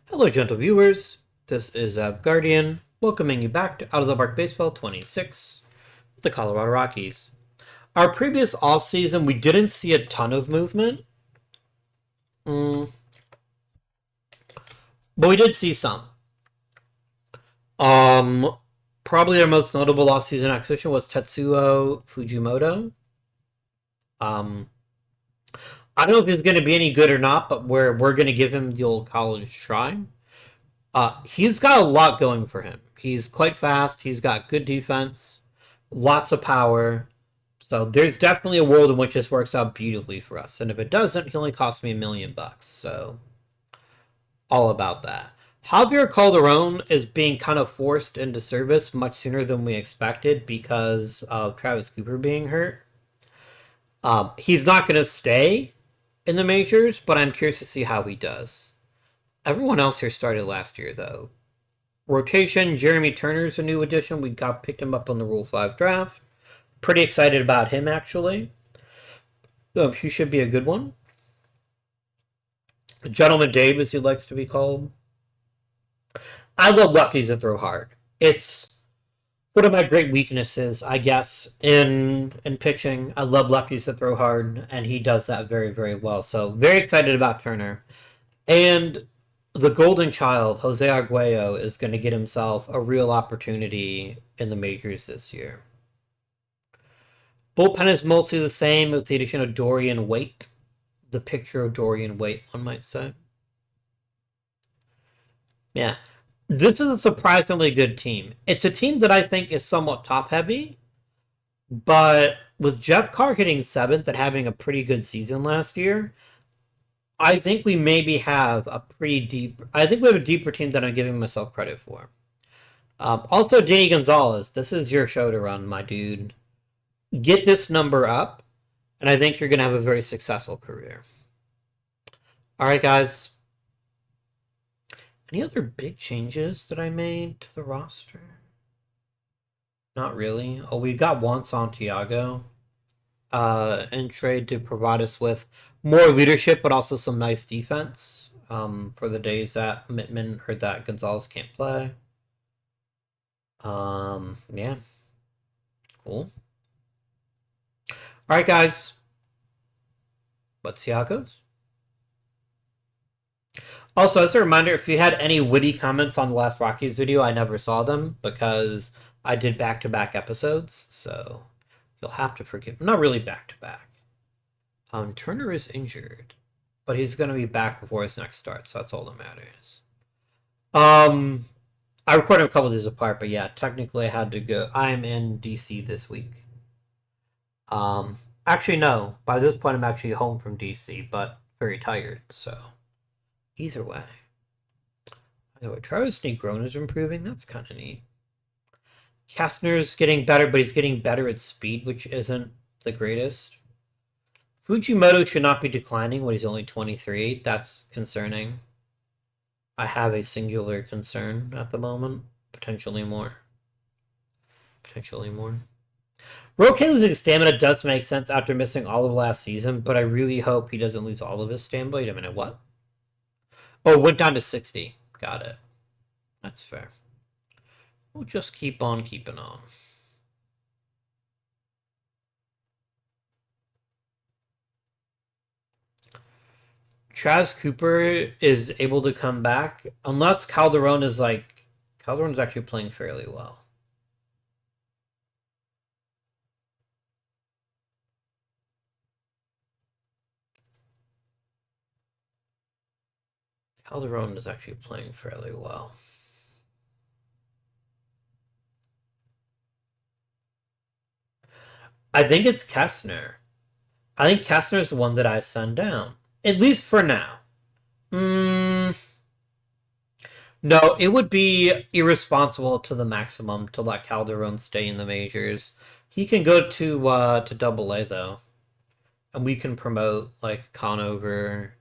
Hello, gentle viewers. This is Guardian, welcoming you back to Out of the Park Baseball 26 with the Colorado Rockies. Our previous offseason, we didn't see a ton of movement, but we did see some. Um, Probably our most notable offseason acquisition was Tetsuo Fujimoto. Um, I don't know if he's going to be any good or not, but we're going to give him the old college try. He's got a lot going for him. He's quite fast. He's got good defense, lots of power. So there's definitely a world in which this works out beautifully for us. And if it doesn't, he only cost me $1,000,000. So all about that. Javier Calderon is being kind of forced into service much sooner than we expected because of Travis Cooper being hurt. He's not going to stay in the majors, but I'm curious to see how he does. Everyone else here started last year, though. Rotation, Jeremy Turner's a new addition. We picked him up on the Rule 5 draft. Pretty excited about him, actually. He should be a good one. Gentleman Dave, as he likes to be called. I love lefties that throw hard. It's one of my great weaknesses, I guess, in pitching. I love lefties that throw hard, and he does that very, very well. So very excited about Turner. And the golden child, Jose Arguello, is going to get himself a real opportunity in the majors this year. Bullpen is mostly the same with the addition of Dorian Waite. The picture of Dorian Waite, one might say. Yeah. This is a surprisingly good team. It's a team that I think is somewhat top-heavy, but with Jeff Carr hitting 7th and having a pretty good season last year, I think we maybe have a pretty deep... I think we have a deeper team than I'm giving myself credit for. Also, Danny Gonzalez, this is your show to run, my dude. Get this number up, and I think you're going to have a very successful career. All right, guys. Any other big changes that I made to the roster? Not really. Oh, we got Juan Santiago in trade to provide us with more leadership, but also some nice defense for the days that Mittman or that Gonzalez can't play. Yeah. Cool. All right, guys. Let's see how it goes. Also, as a reminder, if you had any witty comments on the last Rockies video, I never saw them because I did back-to-back episodes, so you'll have to forgive me. Not really back-to-back. Turner is injured, but he's going to be back before his next start, so that's all that matters. I recorded a couple of these apart, but yeah, technically I had to go. I'm in DC this week. Actually, no. By this point, I'm actually home from DC, but very tired, so either way. Anyway, Travis Negrona's improving. That's kind of neat. Kastner's getting better, but he's getting better at speed, which isn't the greatest. Fujimoto should not be declining when he's only 23. That's concerning. I have a singular concern at the moment. Potentially more. Potentially more. Roque losing stamina does make sense after missing all of last season, but I really hope he doesn't lose all of his stamina. Wait a minute, what? Oh, it went down to 60. Got it. That's fair. We'll just keep on keeping on. Travis Cooper is able to come back unless Calderon is like... Calderon's actually playing fairly well. Calderon is actually playing fairly well. I think it's Kestner. I think Kestner's the one that I send down. At least for now. No, it would be irresponsible to the maximum to let Calderon stay in the majors. He can go to Double A though, and we can promote like Conover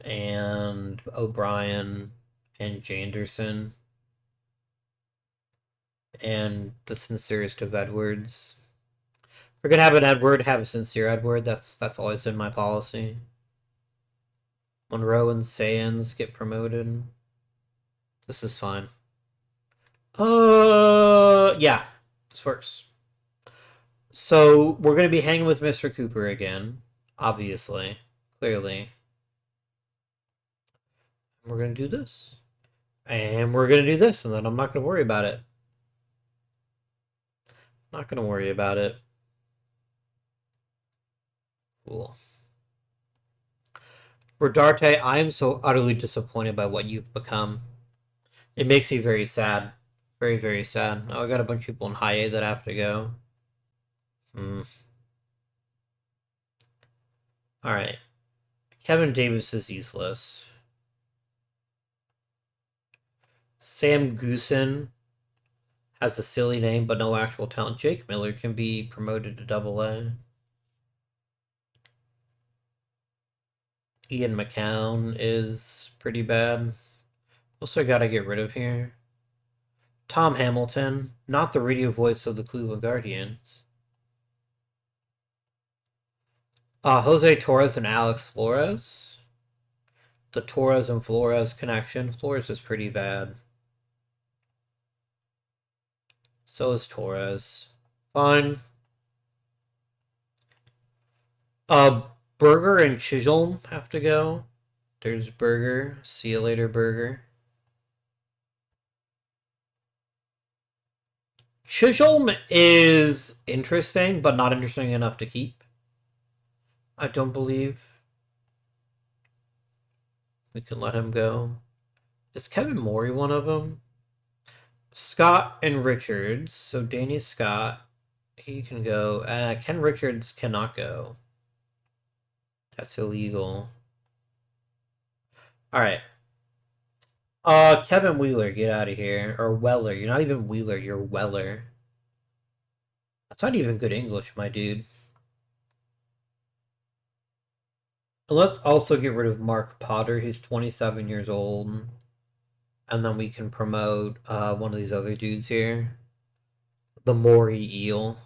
and O'Brien and Janderson and the sincerest of Edwards. If we're gonna have an Edward, have a sincere Edward. That's always been my policy. Monroe and Sands get promoted. This is fine. Yeah, this works. So we're gonna be hanging with Mr. Cooper again, obviously, clearly. We're gonna do this, and we're gonna do this, and then I'm not gonna worry about it. Not gonna worry about it. Cool. Rodarte, I am so utterly disappointed by what you've become. It makes me very sad. Very, very sad. Oh, I got a bunch of people in high A that have to go. Alright. Kevin Davis is useless. Sam Goosen has a silly name but no actual talent. Jake Miller can be promoted to Double A. Ian McCown is pretty bad. Also gotta get rid of here. Tom Hamilton, not the radio voice of the Cleveland Guardians. Jose Torres and Alex Flores. The Torres and Flores connection. Flores is pretty bad. So is Torres. Fine. Berger and Chisholm have to go. There's Berger. See you later, Berger. Chisholm is interesting, but not interesting enough to keep. I don't believe. We can let him go. Is Kevin Morey one of them? Scott and Richards. So Danny Scott, he can go. Ken Richards cannot go. That's illegal. Alright. Kevin Wheeler, get out of here. Or Weller. You're not even Wheeler, you're Weller. That's not even good English, my dude. Let's also get rid of Mark Potter. He's 27 years old. And then we can promote one of these other dudes here. The Maury Eel.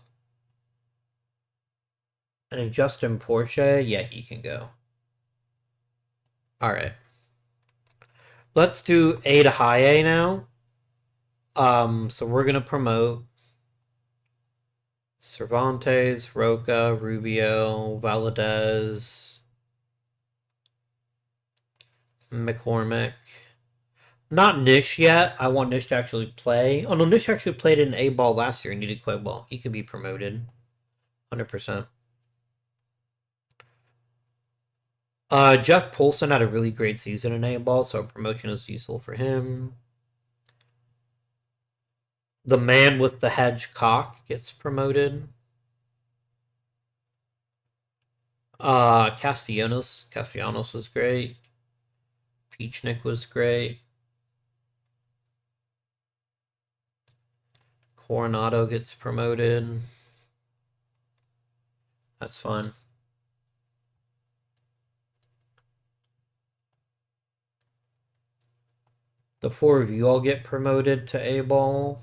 And then Justin Porsche, yeah, he can go. Alright. Let's do A to high A now. So we're gonna promote Cervantes, Roca, Rubio, Valadez, McCormick. Not Nish yet. I want Nish to actually play. Oh no, Nish actually played in A ball last year and he did quite well. He could be promoted. 100%. Jeff Polson had a really great season in A ball, so promotion is useful for him. The man with the hedge cock gets promoted. Castellanos was great. Peachnik was great. Coronado gets promoted. That's fun. The four of you all get promoted to A ball.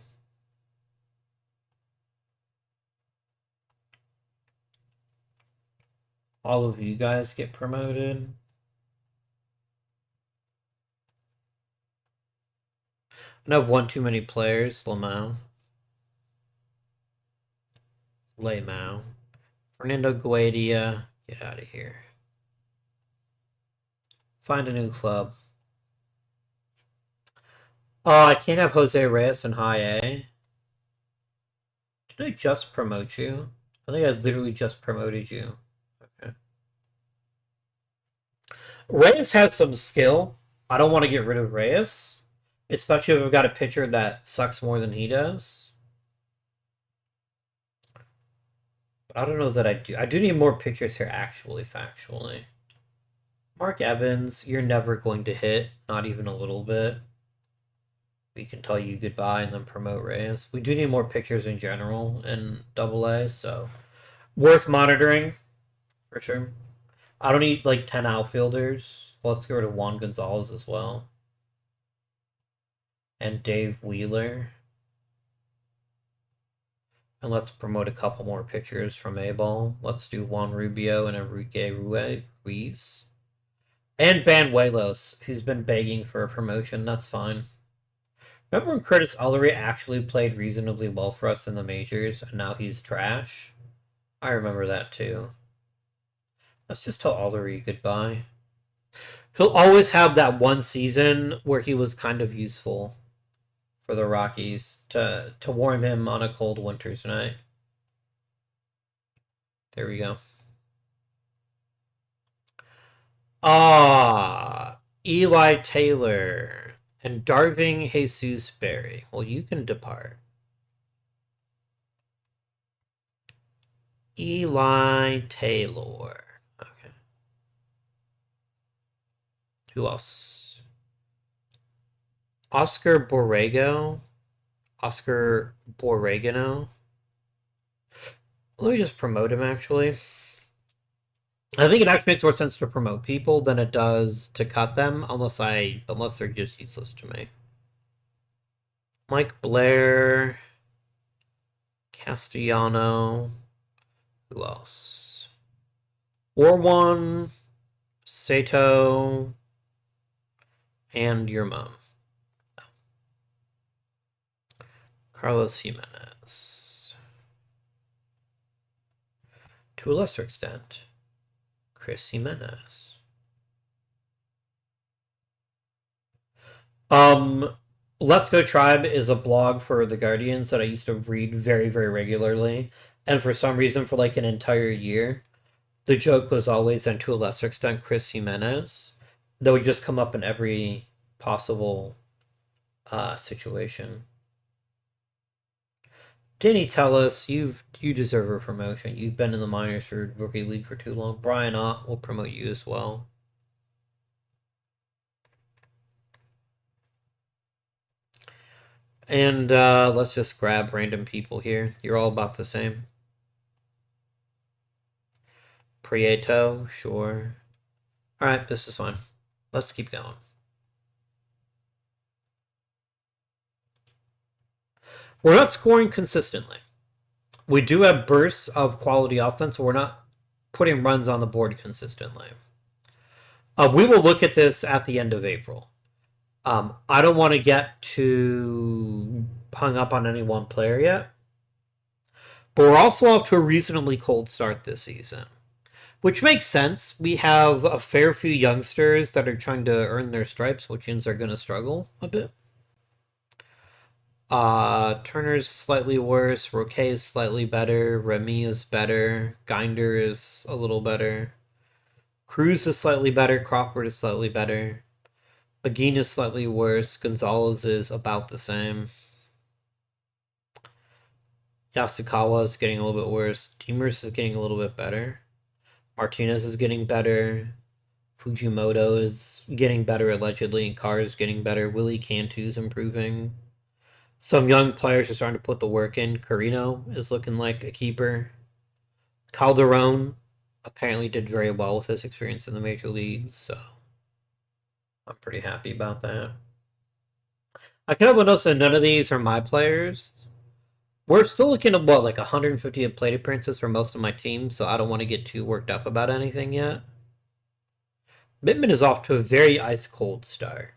All of you guys get promoted. I have one too many players. Lamau. Fernando Guadia. Get out of here. Find a new club. Oh, I can't have Jose Reyes in high A. Did I just promote you? I think I literally just promoted you. Okay. Reyes has some skill. I don't want to get rid of Reyes. Especially if I've got a pitcher that sucks more than he does. But I don't know that I do. I do need more pitchers here, actually, factually. Mark Evans, you're never going to hit. Not even a little bit. We can tell you goodbye and then promote Reyes. We do need more pitchers in general in AA, so worth monitoring for sure. I don't need like 10 outfielders. Let's get rid of Juan Gonzalez as well. And Dave Wheeler. And let's promote a couple more pitchers from A-ball. Let's do Juan Rubio and Enrique Ruiz. And Banuelos, who's been begging for a promotion. That's fine. Remember when Curtis Ullery actually played reasonably well for us in the majors, and now he's trash? I remember that too. Let's just tell Ullery goodbye. He'll always have that one season where he was kind of useful for the Rockies to warm him on a cold winter's night. There we go. Eli Taylor and Darving Jesus Berry. Well, you can depart. Eli Taylor. Okay. Who else? Oscar Borrego. Oscar Borregano. Let me just promote him, actually. I think it actually makes more sense to promote people than it does to cut them, unless they're just useless to me. Mike Blair, Castellano, who else? Orwan, Sato, and your mom. Carlos Jimenez. To a lesser extent, Chris Jimenez. Let's Go Tribe is a blog for the Guardians that I used to read very, very regularly. And for some reason, for like an entire year, the joke was always, and to a lesser extent, Chris Jimenez. That would just come up in every possible situation. Danny Tellis, you deserve a promotion. You've been in the minors for Rookie League for too long. Brian Ott will promote you as well. And let's just grab random people here. You're all about the same. Prieto, sure. Alright, this is fine. Let's keep going. We're not scoring consistently. We do have bursts of quality offense, but we're not putting runs on the board consistently. We will look at this at the end of April. I don't want to get too hung up on any one player yet. But we're also off to a reasonably cold start this season, which makes sense. We have a fair few youngsters that are trying to earn their stripes, which means they're going to struggle a bit. Turner's slightly worse. Roque is slightly better. Remy is better. Ginder is a little better. Cruz is slightly better. Crawford is slightly better. Begin is slightly worse. Gonzalez is about the same. Yasukawa is getting a little bit worse. Demers is getting a little bit better. Martinez is getting better. Fujimoto is getting better, allegedly. Carr is getting better. Willie Cantu's improving. Some young players are starting to put the work in. Carino is looking like a keeper. Calderon apparently did very well with his experience in the major leagues, so I'm pretty happy about that. I kind of notice that none of these are my players. We're still looking at, what, like 150 plate appearances for most of my team, so I don't want to get too worked up about anything yet. Mittman is off to a very ice-cold start.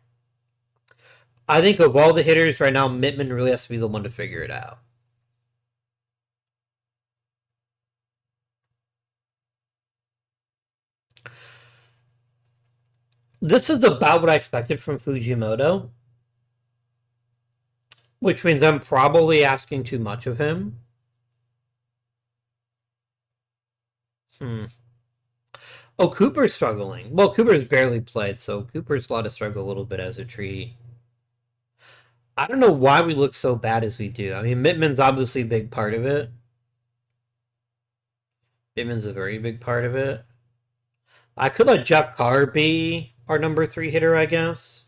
I think of all the hitters right now, Mittman really has to be the one to figure it out. This is about what I expected from Fujimoto, which means I'm probably asking too much of him. Oh, Cooper's struggling. Well, Cooper's barely played, so Cooper's allowed to struggle a little bit as a treat. I don't know why we look so bad as we do. I mean, Mittman's obviously a big part of it. Mittman's a very big part of it. I could let Jeff Carr be our number 3 hitter, I guess.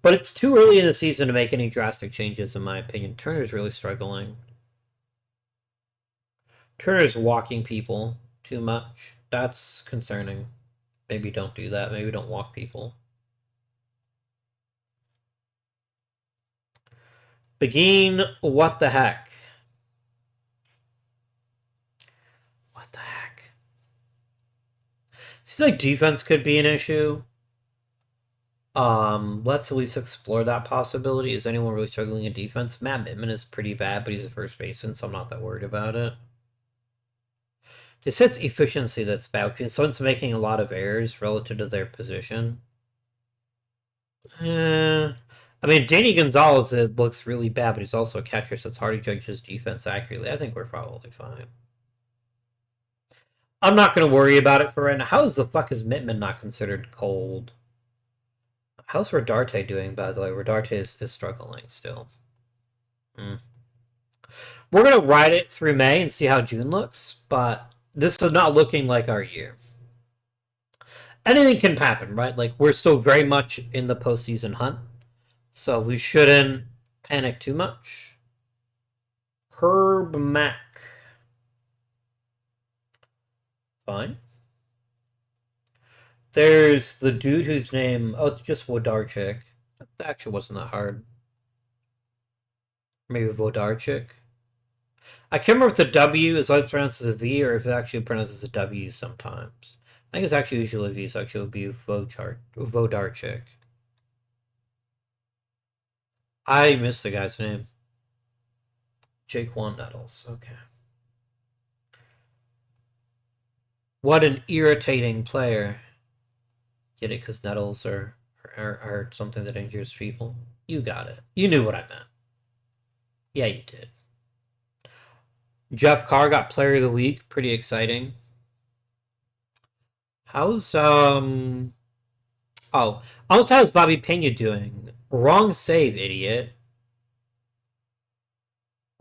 But it's too early in the season to make any drastic changes, in my opinion. Turner's really struggling. Turner's walking people too much. That's concerning. Maybe don't do that. Maybe don't walk people. Begin, what the heck? What the heck? Seems like defense could be an issue. Let's at least explore that possibility. Is anyone really struggling in defense? Matt Mittman is pretty bad, but he's a first baseman, so I'm not that worried about it. It's its efficiency that's bad, because someone's making a lot of errors relative to their position. I mean, Danny Gonzalez, it looks really bad, but he's also a catcher, so it's hard to judge his defense accurately. I think we're probably fine. I'm not going to worry about it for right now. How the fuck is Mittman not considered cold? How's Rodarte doing, by the way? Rodarte is struggling still. We're going to ride it through May and see how June looks, but this is not looking like our year. Anything can happen, right? Like, we're still very much in the postseason hunt, so we shouldn't panic too much. Herb Mack. Fine. There's the dude whose name... Oh, it's just Wodarczyk. That actually wasn't that hard. Maybe Vodarczyk. I can't remember if the W is always pronounced as a V or if it actually pronounces a W sometimes. I think it's actually usually a V, so actually it would be Vodarczyk. I missed the guy's name. Jaquan Nettles. Okay. What an irritating player. Get it? Because Nettles are something that injures people. You got it. You knew what I meant. Yeah, you did. Jeff Carr got Player of the Week. Pretty exciting. How's how's Bobby Pena doing? Wrong save, idiot.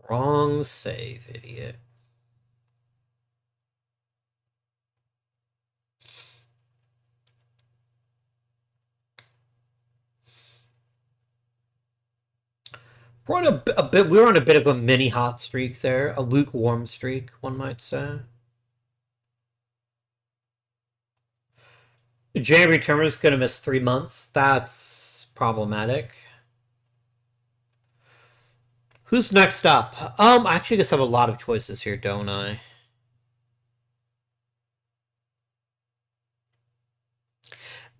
Wrong save, idiot. We're on we were on a bit of a mini hot streak there, a lukewarm streak, one might say. January Turner's going to miss 3 months. That's problematic. Who's next up? I actually just have a lot of choices here, don't I?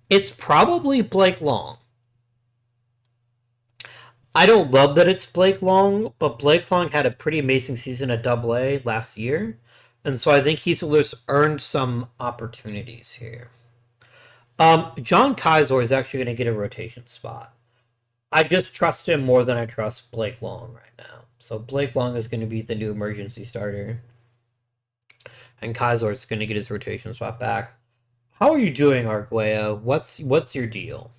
It's probably Blake Long. I don't love that it's Blake Long, but Blake Long had a pretty amazing season at AA last year, and so I think he's earned some opportunities here. John Kaiser is actually going to get a rotation spot. I just trust him more than I trust Blake Long right now. So Blake Long is going to be the new emergency starter, and Kaiser is going to get his rotation spot back. How are you doing, Arguello? What's your deal?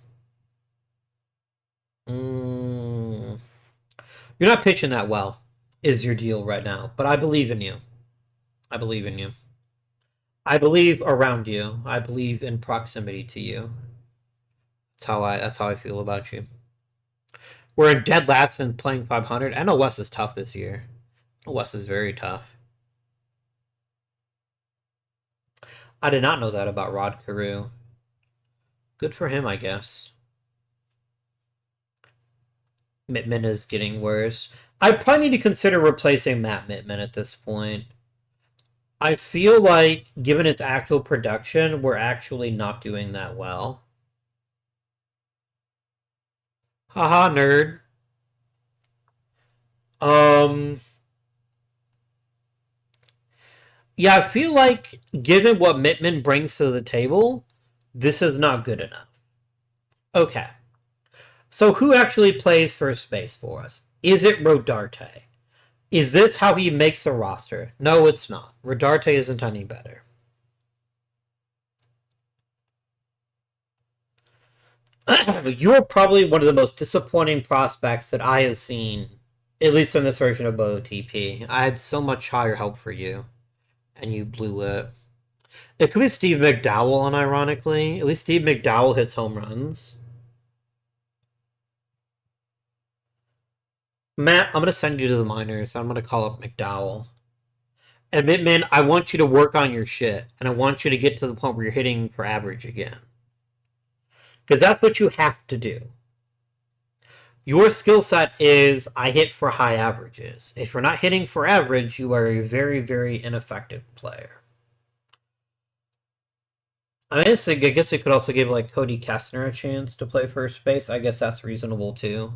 You're not pitching that well, is your deal right now. But I believe in you. I believe in you. I believe around you. I believe in proximity to you. That's how I feel about you. We're in dead last and playing 500. I know West is tough this year. West is very tough. I did not know that about Rod Carew. Good for him, I guess. Mittman is getting worse. I probably need to consider replacing Matt Mittman at this point. I feel like, given its actual production, we're actually not doing that well. Haha, nerd. Yeah, I feel like, given what Mittman brings to the table, this is not good enough. Okay. So who actually plays first base for us? Is it Rodarte? Is this how he makes the roster? No, it's not. Rodarte isn't any better. You're probably one of the most disappointing prospects that I have seen, at least in this version of OOTP. I had so much higher hope for you, and you blew it. It could be Steve McDowell, unironically. At least Steve McDowell hits home runs. Matt, I'm going to send you to the minors. I'm going to call up McDowell. And Mittman, I want you to work on your shit. And I want you to get to the point where you're hitting for average again. Because that's what you have to do. Your skill set is, I hit for high averages. If you're not hitting for average, you are a very, very ineffective player. I guess it could also give like Cody Kessner a chance to play first base. I guess that's reasonable too.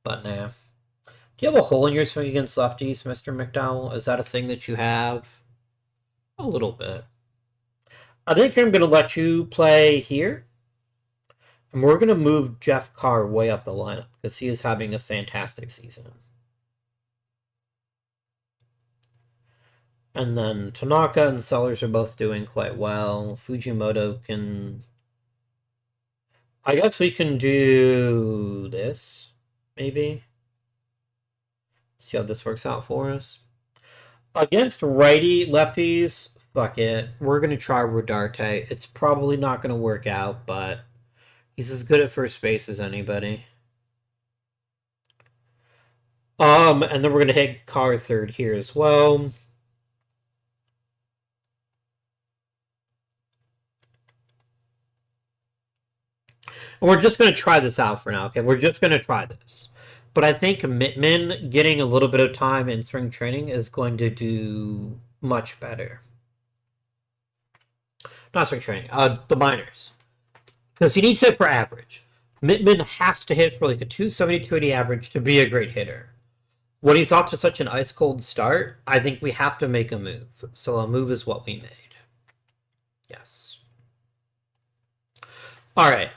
But nah. Do you have a hole in your swing against lefties, Mr. McDowell? Is that a thing that you have? A little bit. I think I'm going to let you play here. And we're going to move Jeff Carr way up the lineup because he is having a fantastic season. And then Tanaka and Sellers are both doing quite well. Fujimoto can... I guess we can do this, maybe. See how this works out for us. Against righty lefties, fuck it. We're going to try Rodarte. It's probably not going to work out, but he's as good at first base as anybody. And then we're going to hit Carr third here as well. And we're just going to try this out for now, okay? We're just going to try this. But I think Mittman getting a little bit of time in spring training is going to do much better. Not spring training, the minors. Because he needs to hit for average. Mittman has to hit for like a 270, 280 average to be a great hitter. When he's off to such an ice cold start, I think we have to make a move. So a move is what we made. Yes. Alright.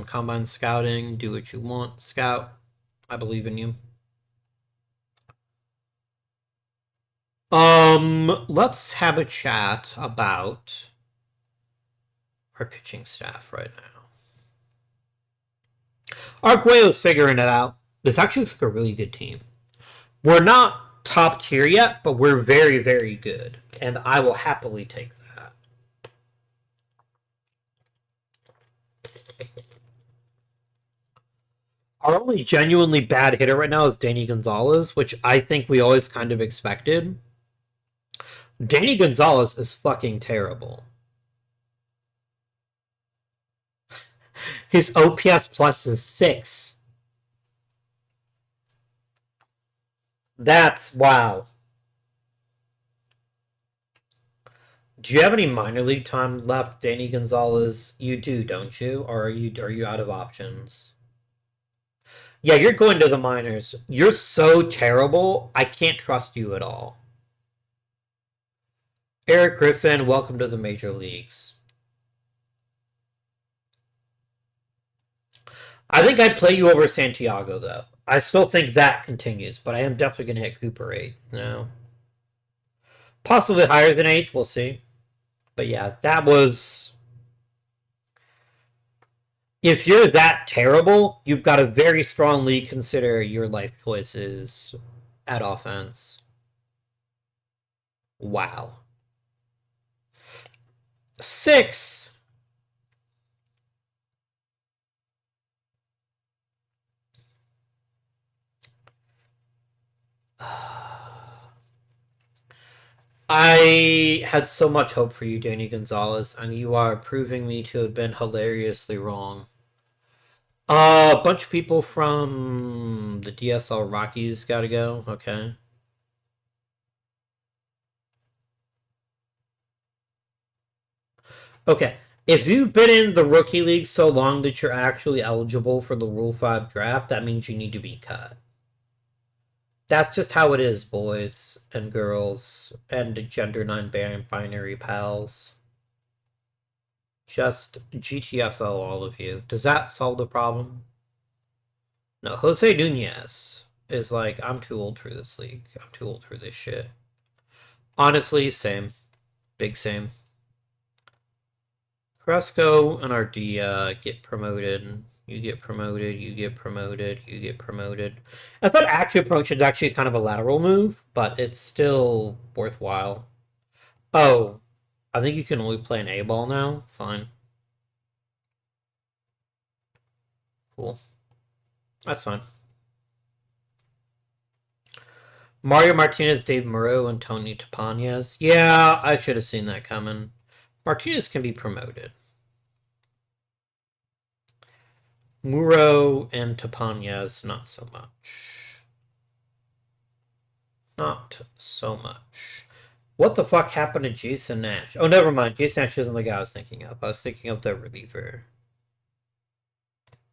Combine scouting, do what you want, scout. I believe in you. Let's have a chat about our pitching staff right now. Arguello's figuring it out. This actually looks like a really good team. We're not top tier yet, but we're very, very good. And I will happily take that. Our only genuinely bad hitter right now is Danny Gonzalez, which I think we always kind of expected. Danny Gonzalez is fucking terrible. His OPS plus is 6. That's wow. Do you have any minor league time left, Danny Gonzalez? You do, don't you? Or are you out of options? Yeah, you're going to the minors. You're so terrible, I can't trust you at all. Eric Griffin, welcome to the major leagues. I think I'd play you over Santiago, though. I still think that continues, but I am definitely going to hit Cooper 8th now. Possibly higher than 8th, we'll see. But yeah, that was... If you're that terrible, you've got to very strongly consider your life choices at offense. Wow. 6. I had so much hope for you, Danny Gonzalez, and you are proving me to have been hilariously wrong. A bunch of people from the DSL Rockies gotta go, okay. Okay, if you've been in the Rookie League so long that you're actually eligible for the Rule 5 draft, that means you need to be cut. That's just how it is, boys and girls and gender non-binary pals. Just GTFO, all of you. Does that solve the problem? No, Jose Nunez is like, I'm too old for this league. I'm too old for this shit. Honestly, same. Big same. Cresco and Ardea get promoted. You get promoted, you get promoted, you get promoted. I thought actual promotion is actually kind of a lateral move, but it's still worthwhile. Oh, I think you can only play an A-ball now? Fine. Cool. That's fine. Mario Martinez, Dave Moreau, and Tony Tapanez. Yeah, I should have seen that coming. Martinez can be promoted. Muro and Tapanez, not so much. Not so much. What the fuck happened to Jason Nash? Oh, never mind. Jason Nash isn't the guy I was thinking of. I was thinking of the reliever.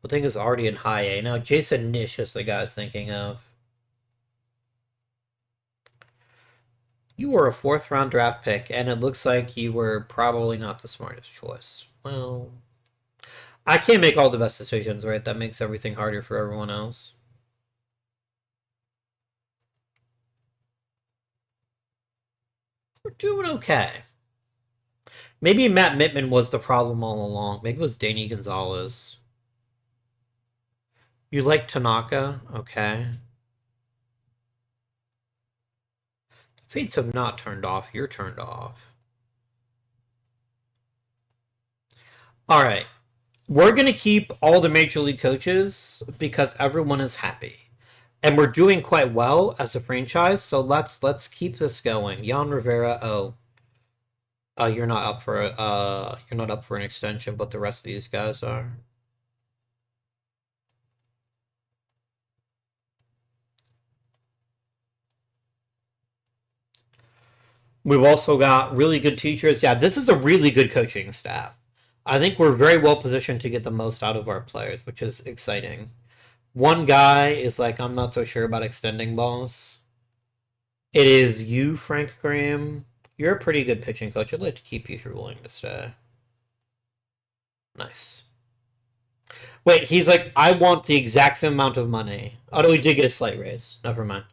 The thing is already in high A. Now, Jason Nish is the guy I was thinking of. You were a 4th round draft pick, and it looks like you were probably not the smartest choice. Well, I can't make all the best decisions, right? That makes everything harder for everyone else. We're doing okay. Maybe Matt Mittman was the problem all along. Maybe it was Danny Gonzalez. You like Tanaka? Okay. Fates have not turned off. You're turned off. Alright. We're going to keep all the major league coaches because everyone is happy. And we're doing quite well as a franchise, so let's keep this going. Jan Rivera, you're not up for an extension, but the rest of these guys are. We've also got really good teachers. Yeah, this is a really good coaching staff. I think we're very well positioned to get the most out of our players, which is exciting. One guy is like, I'm not so sure about extending balls. It is you, Frank Graham. You're a pretty good pitching coach. I'd like to keep you if you're willing to stay. Nice. Wait, he's like, I want the exact same amount of money. Oh, no, we did get a slight raise. Never mind.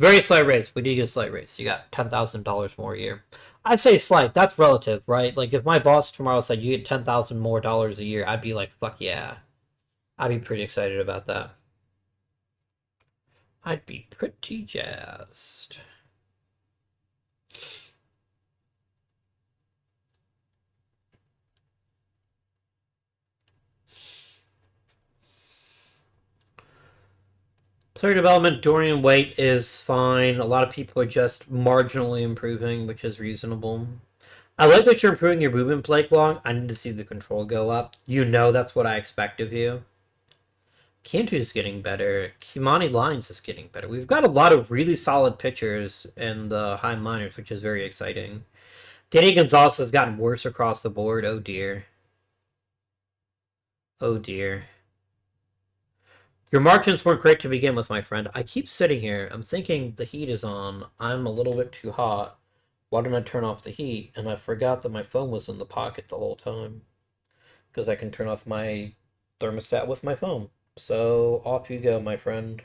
Very slight raise. We did get a slight raise. You got $10,000 more a year. I'd say slight. That's relative, right? Like, if my boss tomorrow said you get $10,000 more a year, I'd be like, fuck yeah. I'd be pretty excited about that. I'd be pretty jazzed. Player development, Dorian Waite is fine. A lot of people are just marginally improving, which is reasonable. I like that you're improving your movement play long. I need to see the control go up. You know that's what I expect of you. Cantu's getting better. Kimani Lines is getting better. We've got a lot of really solid pitchers in the high minors, which is very exciting. Danny Gonzalez has gotten worse across the board. Oh dear. Oh dear. Your margins weren't great to begin with, my friend. I keep sitting here. I'm thinking the heat is on. I'm a little bit too hot. Why didn't I turn off the heat? And I forgot that my phone was in the pocket the whole time. Because I can turn off my thermostat with my phone. So off you go, my friend.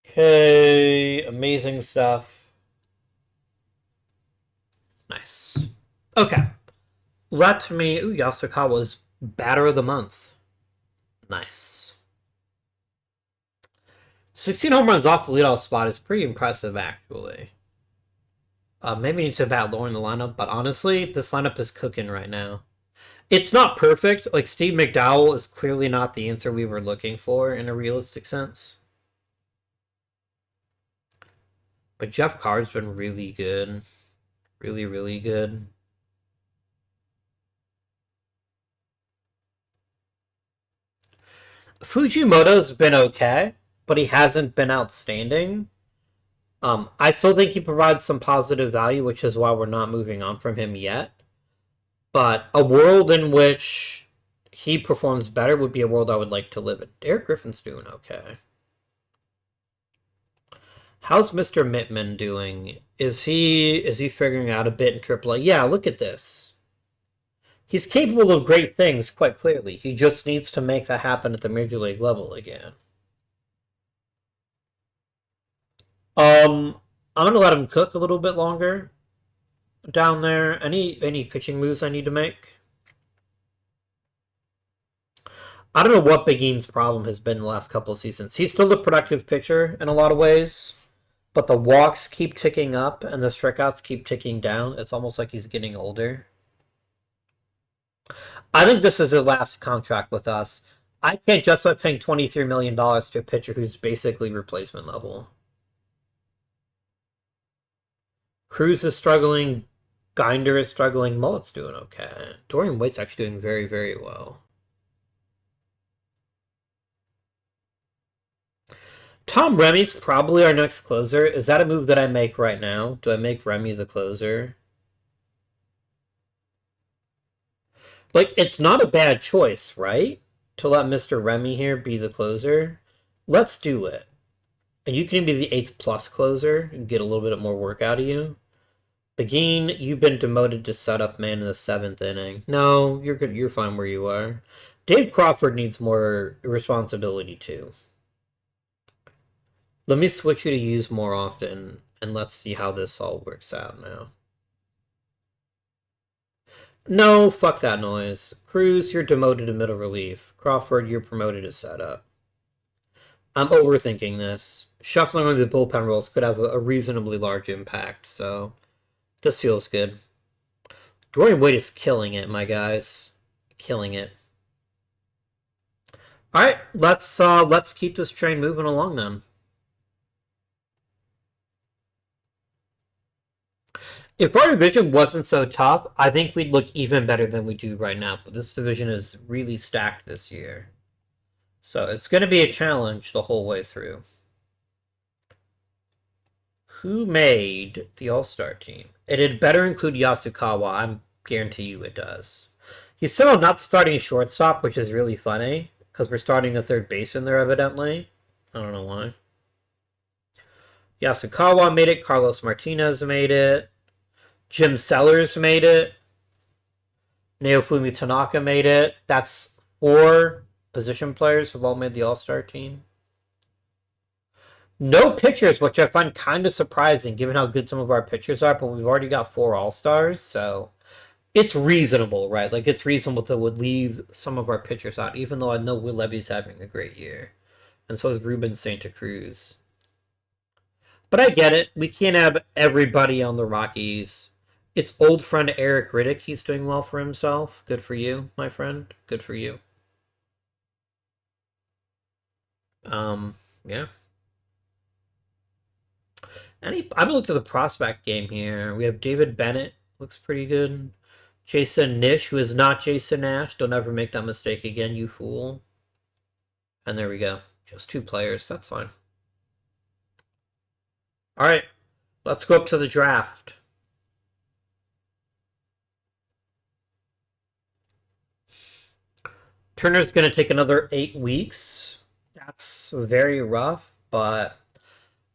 Okay, amazing stuff. Nice. Okay. Let me... Ooh, Yasukawa's Batter of the Month. Nice. 16 home runs off the leadoff spot is pretty impressive, actually. Maybe needs to bat lower in the lineup, but honestly, this lineup is cooking right now. It's not perfect. Like, Steve McDowell is clearly not the answer we were looking for in a realistic sense. But Jeff Carr's been really good. Really, really good. Fujimoto's been okay, but he hasn't been outstanding. I still think he provides some positive value, which is why we're not moving on from him yet. But a world in which he performs better would be a world I would like to live in. Derek Griffin's doing okay. How's Mr. Mittman doing? Is he figuring out a bit in AAA? Yeah, look at this. He's capable of great things, quite clearly. He just needs to make that happen at the major league level again. I'm gonna let him cook a little bit longer down there. Any pitching moves I need to make? I don't know what Big Ian's problem has been the last couple of seasons. He's still a productive pitcher in a lot of ways, but the walks keep ticking up and the strikeouts keep ticking down. It's almost like he's getting older. I think this is his last contract with us. I can't justify paying $23 million to a pitcher who's basically replacement level. Cruz is struggling. Ginder is struggling. Mullet's doing okay. Dorian Waite's actually doing very, very well. Tom Remy's probably our next closer. Is that a move that I make right now? Do I make Remy the closer? Like, it's not a bad choice, right? To let Mr. Remy here be the closer. Let's do it. And you can be the 8th plus closer and get a little bit more work out of you. Begin, you've been demoted to setup man in the 7th inning. No, you're good. You're fine where you are. Dave Crawford needs more responsibility too. Let me switch you to use more often, and let's see how this all works out now. No, fuck that noise. Cruz, you're demoted to middle relief. Crawford, you're promoted to setup. I'm overthinking this. Shuffling on the bullpen roles could have a reasonably large impact, so this feels good. Dorian Waite is killing it, my guys. Killing it. Alright, let's keep this train moving along then. If our division wasn't so tough, I think we'd look even better than we do right now. But this division is really stacked this year. So it's going to be a challenge the whole way through. Who made the All-Star team? It had better include Yasukawa. I guarantee you it does. He's still not starting shortstop, which is really funny. Because we're starting a third baseman there, evidently. I don't know why. Yasukawa made it. Carlos Martinez made it. Jim Sellers made it. Naofumi Tanaka made it. That's 4 position players who've all made the All-Star team. No pitchers, which I find kind of surprising given how good some of our pitchers are, but we've already got 4 All-Stars, so it's reasonable, right? Like, it's reasonable to would leave some of our pitchers out, even though I know Will Levy's having a great year. And so is Ruben Santa Cruz. But I get it. We can't have everybody on the Rockies. It's old friend Eric Riddick. He's doing well for himself. Good for you, my friend. Good for you. Yeah. I've looked at the prospect game here. We have David Bennett. Looks pretty good. Jason Nish, who is not Jason Nash. Don't ever make that mistake again, you fool. And there we go. Just 2 players. That's fine. Alright. Let's go up to the draft. Turner's going to take another 8 weeks. That's very rough, but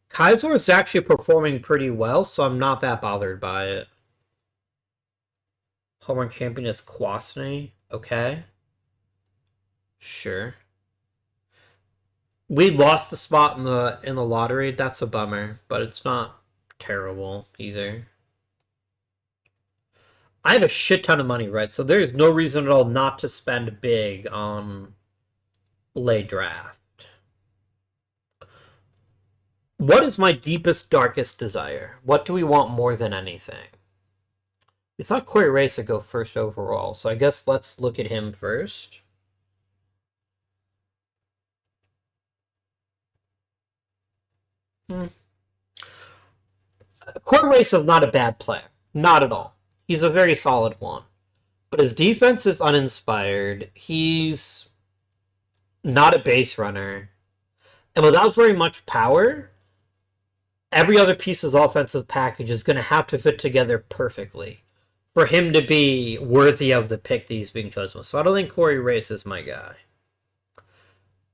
Kaiser is actually performing pretty well, so I'm not that bothered by it. Home run champion is Kwasny. Okay. Sure. We lost the spot in the lottery. That's a bummer, but it's not terrible either. I have a shit ton of money, right? So there's no reason at all not to spend big on late draft. What is my deepest, darkest desire? What do we want more than anything? We thought Corey Reyes would go first overall, so I guess let's look at him first. Corey Reyes is not a bad player. Not at all. He's a very solid one. But his defense is uninspired. He's not a base runner. And without very much power, every other piece of his offensive package is going to have to fit together perfectly for him to be worthy of the pick that he's being chosen with. So I don't think Corey Reyes is my guy.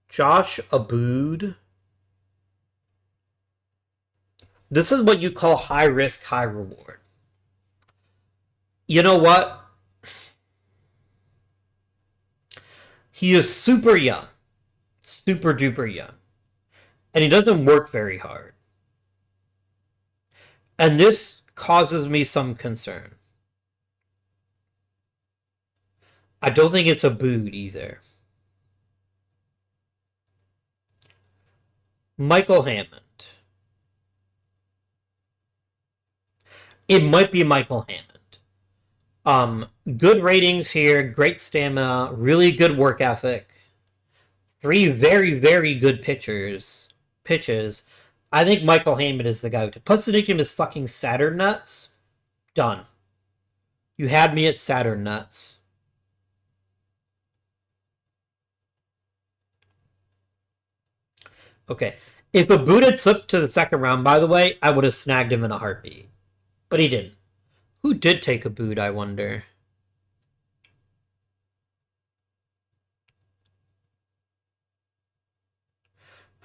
Josh Abood. This is what you call high risk, high reward. You know what? He is super young. Super duper young. And he doesn't work very hard. And this causes me some concern. I don't think it's Abood either. Michael Hammond. It might be Michael Hammond. Good ratings here, great stamina, really good work ethic. 3 very, very good pitches. I think Michael Hammond is the guy. Plus the nickname is fucking Saturn Nuts. Done. You had me at Saturn nuts. Okay. If a boot had slipped to the second round, by the way, I would have snagged him in a heartbeat. But he didn't. Who did take a boot, I wonder?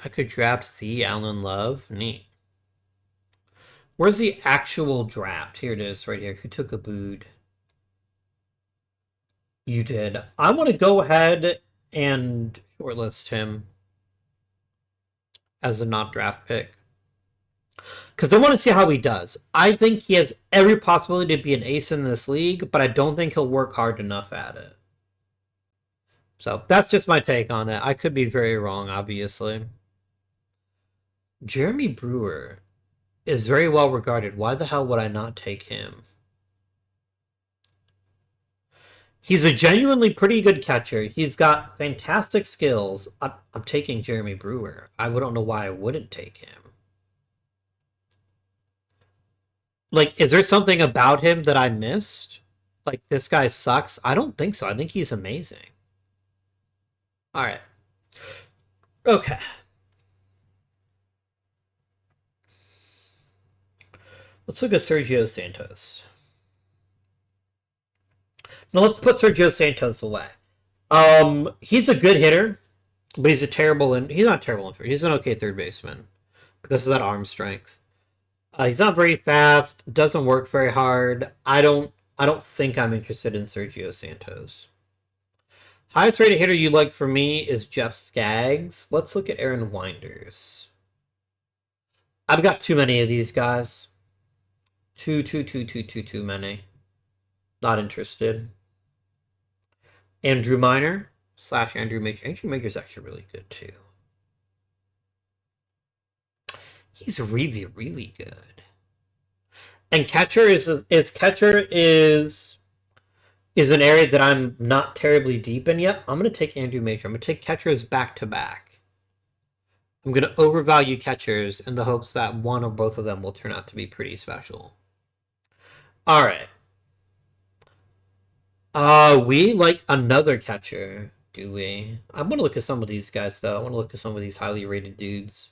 I could draft the Alan Love. Neat. Where's the actual draft? Here it is, right here. Who took a boot? You did. I want to go ahead and shortlist him as a not draft pick. Because I want to see how he does. I think he has every possibility to be an ace in this league, but I don't think he'll work hard enough at it. So that's just my take on it. I could be very wrong, obviously. Jeremy Brewer is very well regarded. Why the hell would I not take him? He's a genuinely pretty good catcher. He's got fantastic skills. I'm taking Jeremy Brewer. I don't know why I wouldn't take him. Like, is there something about him that I missed? Like, this guy sucks? I don't think so. I think he's amazing. All right. Okay. Let's look at Sergio Santos. Now let's put Sergio Santos away. He's a good hitter, but he's a terrible he's not terrible in he's an okay third baseman because of that arm strength. He's not very fast, doesn't work very hard. I don't think I'm interested in Sergio Santos. Highest rated hitter you like for me is Jeff Skaggs. Let's look at Aaron Winders. I've got too many of these guys. Too many. Not interested. Andrew Miner / Andrew Major. Andrew Major's actually really good too. He's really, really good. And catcher is an area that I'm not terribly deep in yet. I'm going to take Andrew Major. I'm going to take catchers back to back. I'm going to overvalue catchers in the hopes that one or both of them will turn out to be pretty special. All right. We like another catcher, do we? I want to look at some of these guys, though. I want to look at some of these highly rated dudes.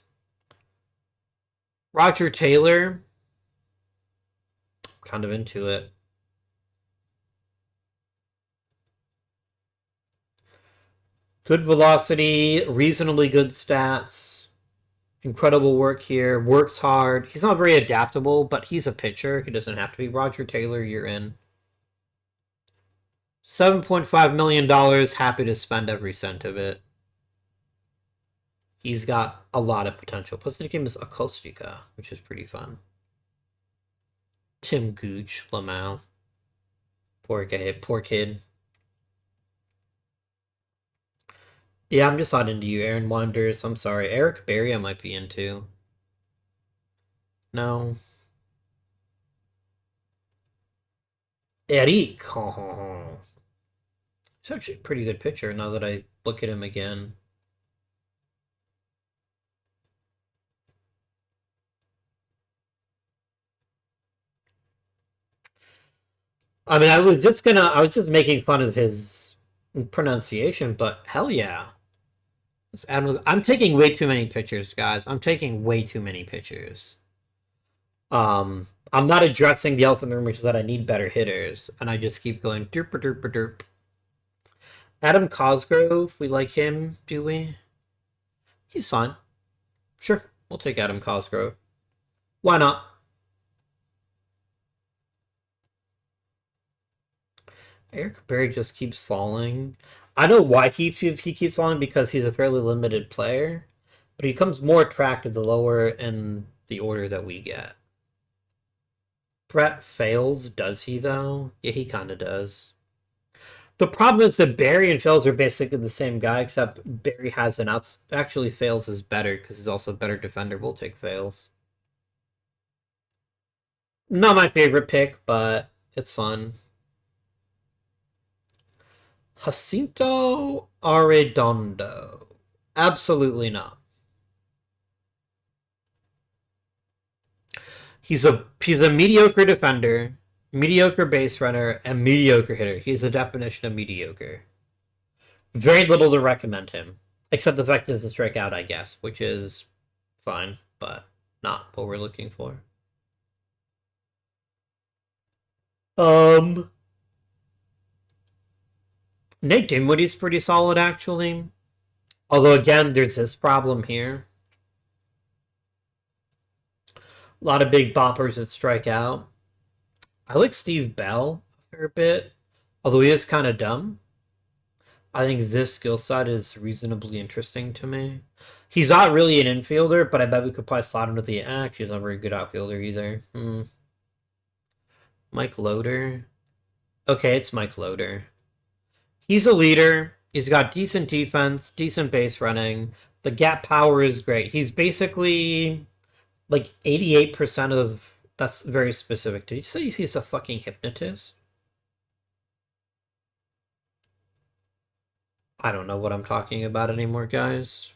Roger Taylor. Kind of into it. Good velocity, reasonably good stats. Incredible work here. Works hard. He's not very adaptable, but he's a pitcher. He doesn't have to be. Roger Taylor, you're in. $7.5 million. Happy to spend every cent of it. He's got a lot of potential. Plus, the nickname is Acostica, which is pretty fun. Tim Gooch, Lamau. Poor guy, poor kid. Yeah, I'm just not into you, Aaron Wonders. I'm sorry. Eric Berry I might be into. No. Eric. He's actually a pretty good pitcher now that I look at him again. I mean, I was just making fun of his pronunciation, but hell yeah. I'm taking way too many pitchers, guys. I'm taking way too many pitchers. I'm not addressing the elephant in the room, which is that I need better hitters, and I just keep going derp derp derp. Adam Cosgrove, we like him, do we? He's fine. Sure, we'll take Adam Cosgrove. Why not? Eric Berry just keeps falling. I know why he keeps falling because he's a fairly limited player, but he becomes more attractive the lower in the order that we get. Brett fails, does he though? Yeah, he kind of does. The problem is that Barry and Fails are basically the same guy, except Barry has an outs. Actually, Fails is better because he's also a better defender. We'll take Fails. Not my favorite pick, but it's fun. Jacinto Arredondo. Absolutely not. He's a mediocre defender. mediocre base runner, and mediocre hitter. He's the definition of mediocre. Very little to recommend him, except the fact that he's a strikeout, I guess, which is fine, but not what we're looking for. Nate Dinwiddie's pretty solid, actually. Although, again, there's this problem here. A lot of big boppers that strike out. I like Steve Bell a fair bit, although he is kind of dumb. I think this skill set is reasonably interesting to me. He's not really an infielder, but I bet we could probably slot him to the... Actually, he's not a very good outfielder either. Mike Loader. Okay, it's Mike Loader. He's a leader. He's got decent defense, decent base running. The gap power is great. He's basically like 88% of... That's very specific. Did you say he's a fucking hypnotist? I don't know what I'm talking about anymore, guys.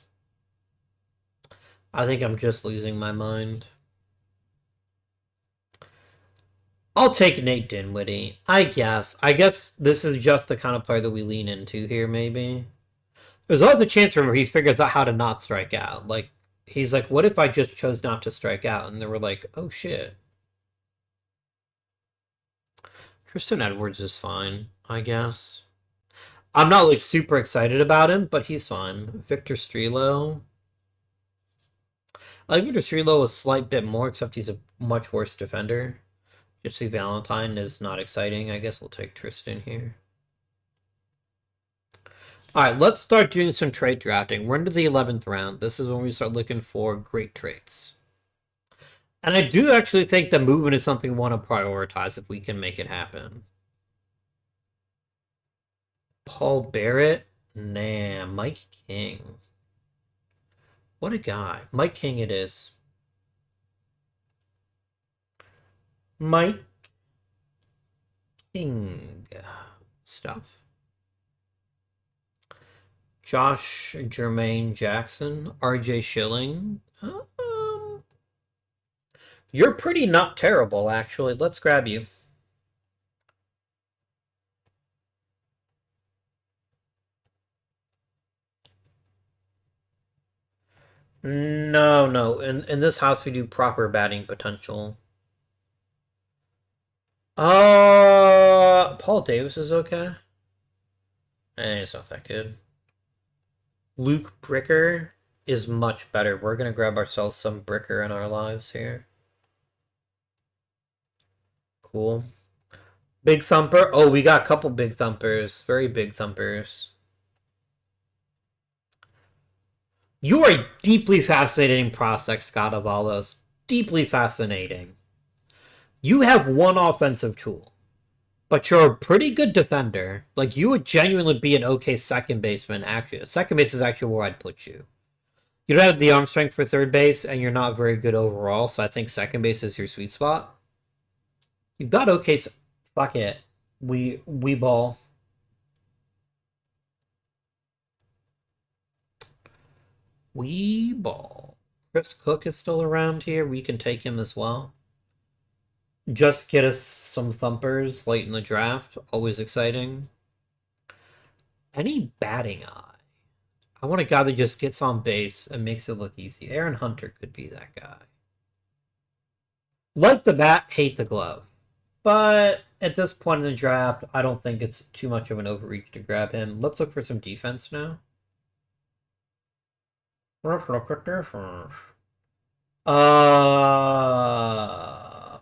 I think I'm just losing my mind. I'll take Nate Dinwiddie. I guess. I guess this is just the kind of player that we lean into here, maybe. There's always a chance, remember, he figures out how to not strike out. Like, he's like, what if I just chose not to strike out? And they were like, oh shit. Tristan Edwards is fine, I guess. I'm not, like, super excited about him, but he's fine. Victor Strelo. I like Victor Strelo a slight bit more, except he's a much worse defender. Gypsy Valentine is not exciting. I guess we'll take Tristan here. Alright, let's start doing some trait drafting. We're into the 11th round. This is when we start looking for great traits. And I do actually think that movement is something we want to prioritize if we can make it happen. Paul Barrett? Nah, Mike King. What a guy. Mike King it is. Mike King stuff. Josh Jermaine Jackson, RJ Schilling. You're pretty not terrible, actually. Let's grab you. No. In this house, we do proper batting potential. Paul Davis is okay. It's not that good. Luke Bricker is much better. We're gonna grab ourselves some Bricker in our lives here. Cool. Big Thumper. Oh, we got a couple Big Thumpers. Very big thumpers. You are a deeply fascinating prospect, Scott Avalos. Deeply fascinating. You have one offensive tool, but you're a pretty good defender. Like, you would genuinely be an okay second baseman, actually. Second base is actually where I'd put you. You don't have the arm strength for third base, and you're not very good overall, so I think second base is your sweet spot. You've got okay... Fuck it. We ball. We ball. Chris Cook is still around here. We can take him as well. Just get us some thumpers late in the draft. Always exciting. Any batting eye? I want a guy that just gets on base and makes it look easy. Aaron Hunter could be that guy. Like the bat, hate the glove. But at this point in the draft, I don't think it's too much of an overreach to grab him. Let's look for some defense now. Let's look at defense.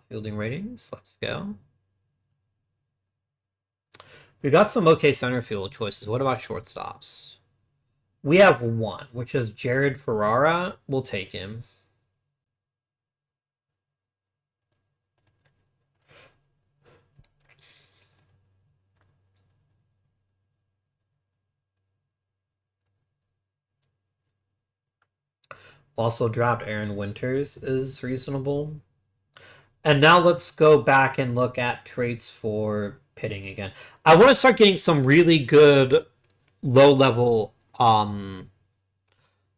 Fielding ratings. Let's go. We got some okay center field choices. What about shortstops? We have one, which is Jared Ferrara. We'll take him. Also dropped Aaron Winters is reasonable. And now let's go back and look at traits for pitting again. I want to start getting some really good low-level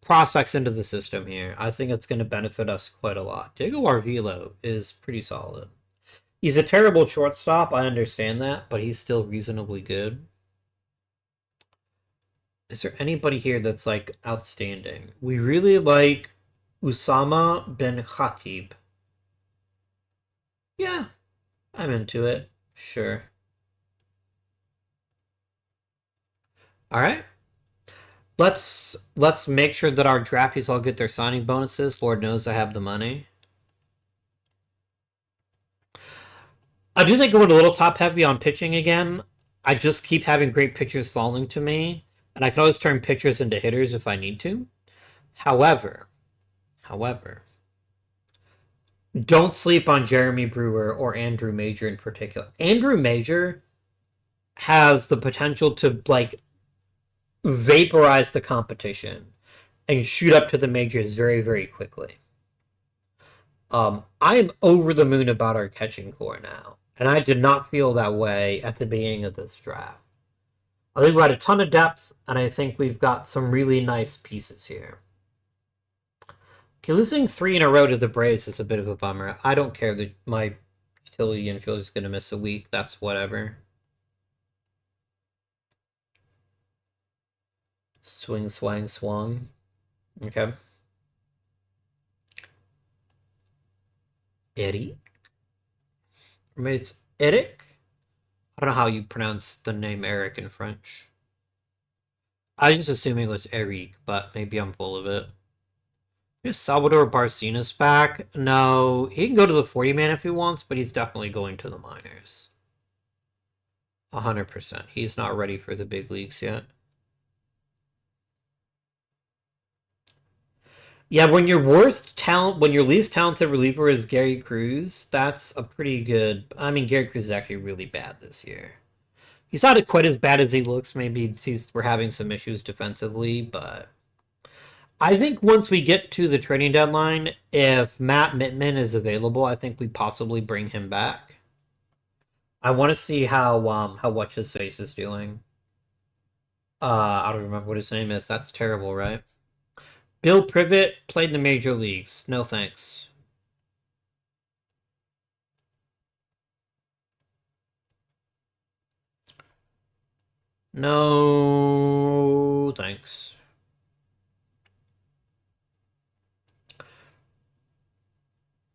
prospects into the system here. I think it's going to benefit us quite a lot. Diego Arvilo is pretty solid. He's a terrible shortstop, I understand that, but he's still reasonably good. Is there anybody here that's like outstanding? We really like Usama bin Khatib. Yeah, I'm into it. Sure. All right. Let's make sure that our draftees all get their signing bonuses. Lord knows I have the money. I do think going a little top heavy on pitching again. I just keep having great pitchers falling to me, and I can always turn pitchers into hitters if I need to. However, don't sleep on Jeremy Brewer or Andrew Major in particular. Andrew Major has the potential to like vaporize the competition and shoot up to the majors very, very quickly. I am over the moon about our catching core now, and I did not feel that way at the beginning of this draft. I think we had a ton of depth, and I think we've got some really nice pieces here. Okay, losing 3 in a row to the Braves is a bit of a bummer. I don't care that my utility infield is going to miss a week. That's whatever. Swing, swang, swung. Okay. Eddie. Maybe it's Eric? I don't know how you pronounce the name Eric in French. I was just assuming it was Eric, but maybe I'm full of it. Is Salvador Barcenas back? No, he can go to the 40-man if he wants, but he's definitely going to the minors. 100%. He's not ready for the big leagues yet. Yeah, when your least talented reliever is Gary Cruz, that's a pretty good. I mean, Gary Cruz is actually really bad this year. He's not quite as bad as he looks. Maybe we're having some issues defensively, but I think once we get to the trading deadline, if Matt Mittman is available, I think we possibly bring him back. I want to see how What's His Face is doing. I don't remember what his name is. That's terrible, right? Bill Privet played in the major leagues. No thanks. No thanks.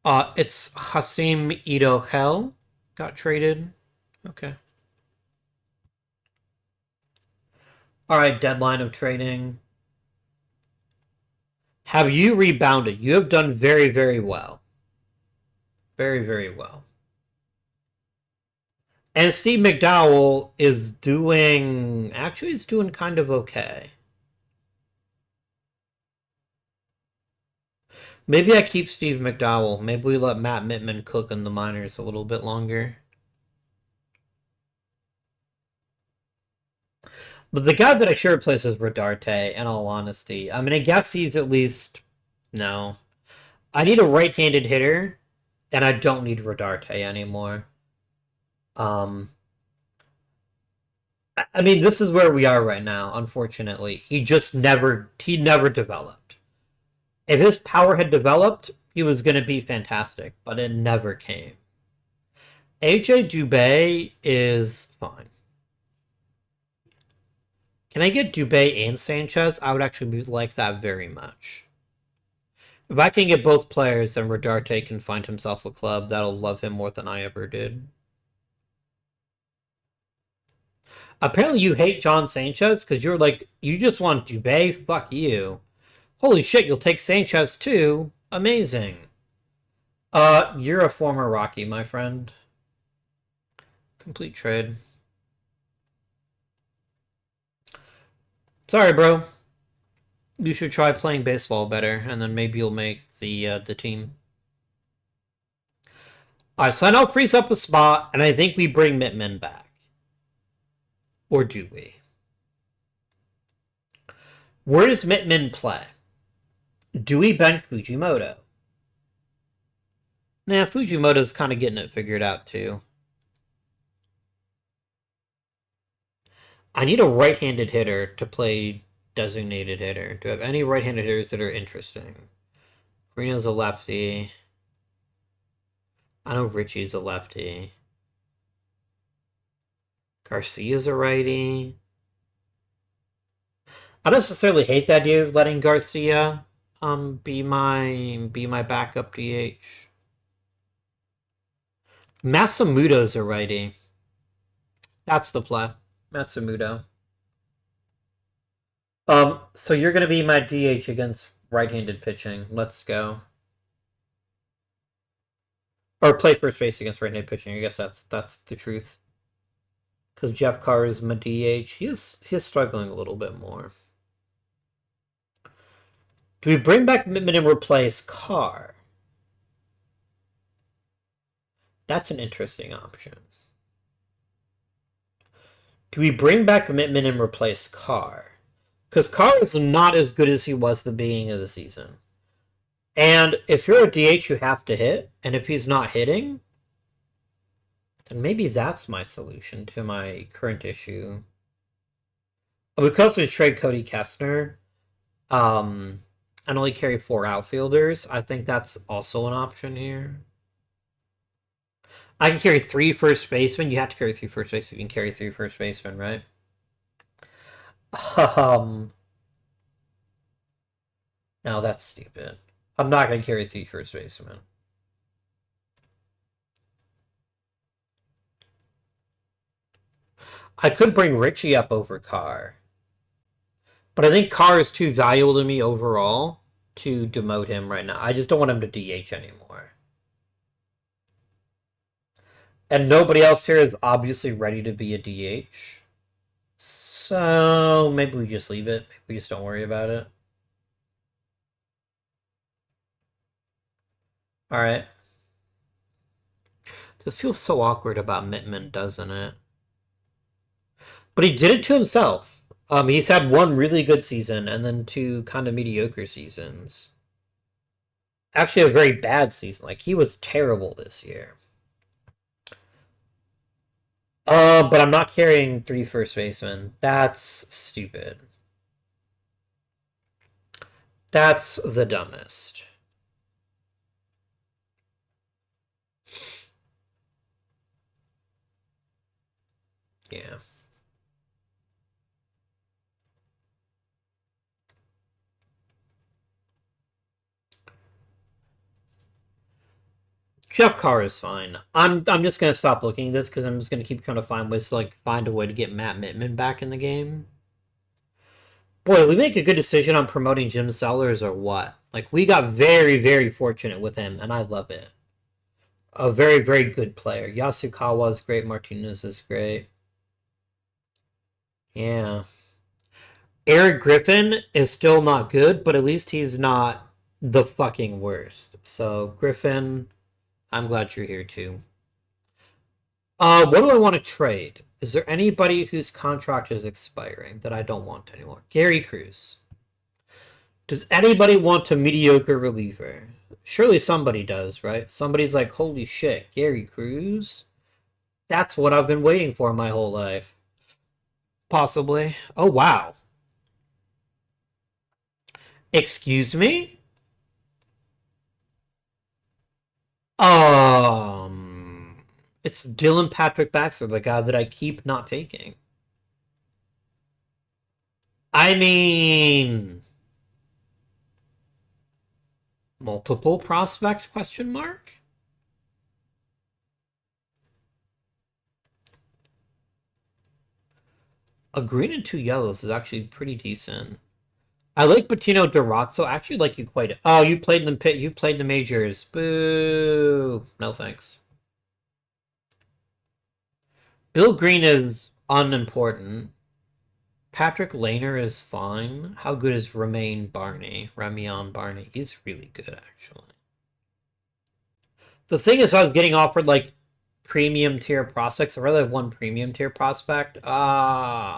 It's Hasim Ito Hell got traded. Okay. All right, deadline of trading. Have you rebounded? You have done very, very well. Very, very well. And Steve McDowell is doing. Actually, it's doing kind of okay. Maybe I keep Steve McDowell. Maybe we let Matt Mittman cook in the minors a little bit longer. But the guy that I should replace is Rodarte, in all honesty. I mean, I guess he's at least. No. I need a right-handed hitter, and I don't need Rodarte anymore. I mean, this is where we are right now, unfortunately. He never developed. If his power had developed, he was going to be fantastic, but it never came. AJ Dubé is fine. Can I get Dubé and Sanchez? I would actually like that very much. If I can get both players, then Rodarte can find himself a club that'll love him more than I ever did. Apparently you hate John Sanchez because you're like, you just want Dubé? Fuck you. Holy shit, you'll take Sanchez too? Amazing. You're a former Rocky, my friend. Complete trade. Sorry, bro. You should try playing baseball better, and then maybe you'll make the team. Alright, so I now frees up a spot, and I think we bring Mittman back. Or do we? Where does Mittman play? Do we bench Fujimoto? Nah, Fujimoto's kind of getting it figured out, too. I need a right-handed hitter to play designated hitter. Do I have any right-handed hitters that are interesting? Reno's a lefty. I know Richie's a lefty. Garcia's a righty. I don't necessarily hate the idea of letting Garcia be my backup DH. Masamuto's a righty. That's the play. Matsumoto. So you're gonna be my DH against right-handed pitching. Let's go. Or play first base against right-handed pitching. I guess that's the truth. Because Jeff Carr is my DH. He's struggling a little bit more. Do we bring back Mittman and replace Carr? That's an interesting option. Do we bring back Mittman and replace Carr? Because Carr is not as good as he was at the beginning of the season. And if you're a DH, you have to hit. And if he's not hitting, then maybe that's my solution to my current issue. Because we trade Cody Kessner, and only carry 4 outfielders, I think that's also an option here. I can carry 3 first basemen. You have to carry 3 first basemen. You can carry 3 first basemen, right? No, that's stupid. I'm not going to carry 3 first basemen. I could bring Richie up over Carr. But I think Carr is too valuable to me overall to demote him right now. I just don't want him to DH anymore. And nobody else here is obviously ready to be a DH. So maybe we just leave it. Maybe we just don't worry about it. Alright. This feels so awkward about Mittman, doesn't it? But he did it to himself. He's had 1 really good season and then 2 kind of mediocre seasons. Actually, a very bad season. Like, he was terrible this year. But I'm not carrying 3 first basemen. That's stupid. That's the dumbest. Yeah. Jeff Carr is fine. I'm just gonna stop looking at this because I'm just gonna keep trying to find ways to find a way to get Matt Mittman back in the game. Boy, we make a good decision on promoting Jim Sellers or what? Like, we got very, very fortunate with him, and I love it. A very, very good player. Yasukawa is great. Martinez is great. Yeah. Eric Griffin is still not good, but at least he's not the fucking worst. So, Griffin, I'm glad you're here too. What do I want to trade? Is there anybody whose contract is expiring that I don't want anymore? Gary Cruz. Does anybody want a mediocre reliever? Surely somebody does, right? Somebody's like, holy shit, Gary Cruz? That's what I've been waiting for my whole life. Possibly. Oh, wow. Excuse me? It's Dylan Patrick Baxter, the guy that I keep not taking. I mean, multiple prospects, question mark? A green and 2 yellows is actually pretty decent. I like Bettino Durazzo. I actually like you quite. Oh, you played in the you played the majors. Boo. No thanks. Bill Green is unimportant. Patrick Lehner is fine. How good is Ramion Barney? He's really good, actually. The thing is, I was getting offered like premium tier prospects. I'd rather have 1 premium tier prospect than a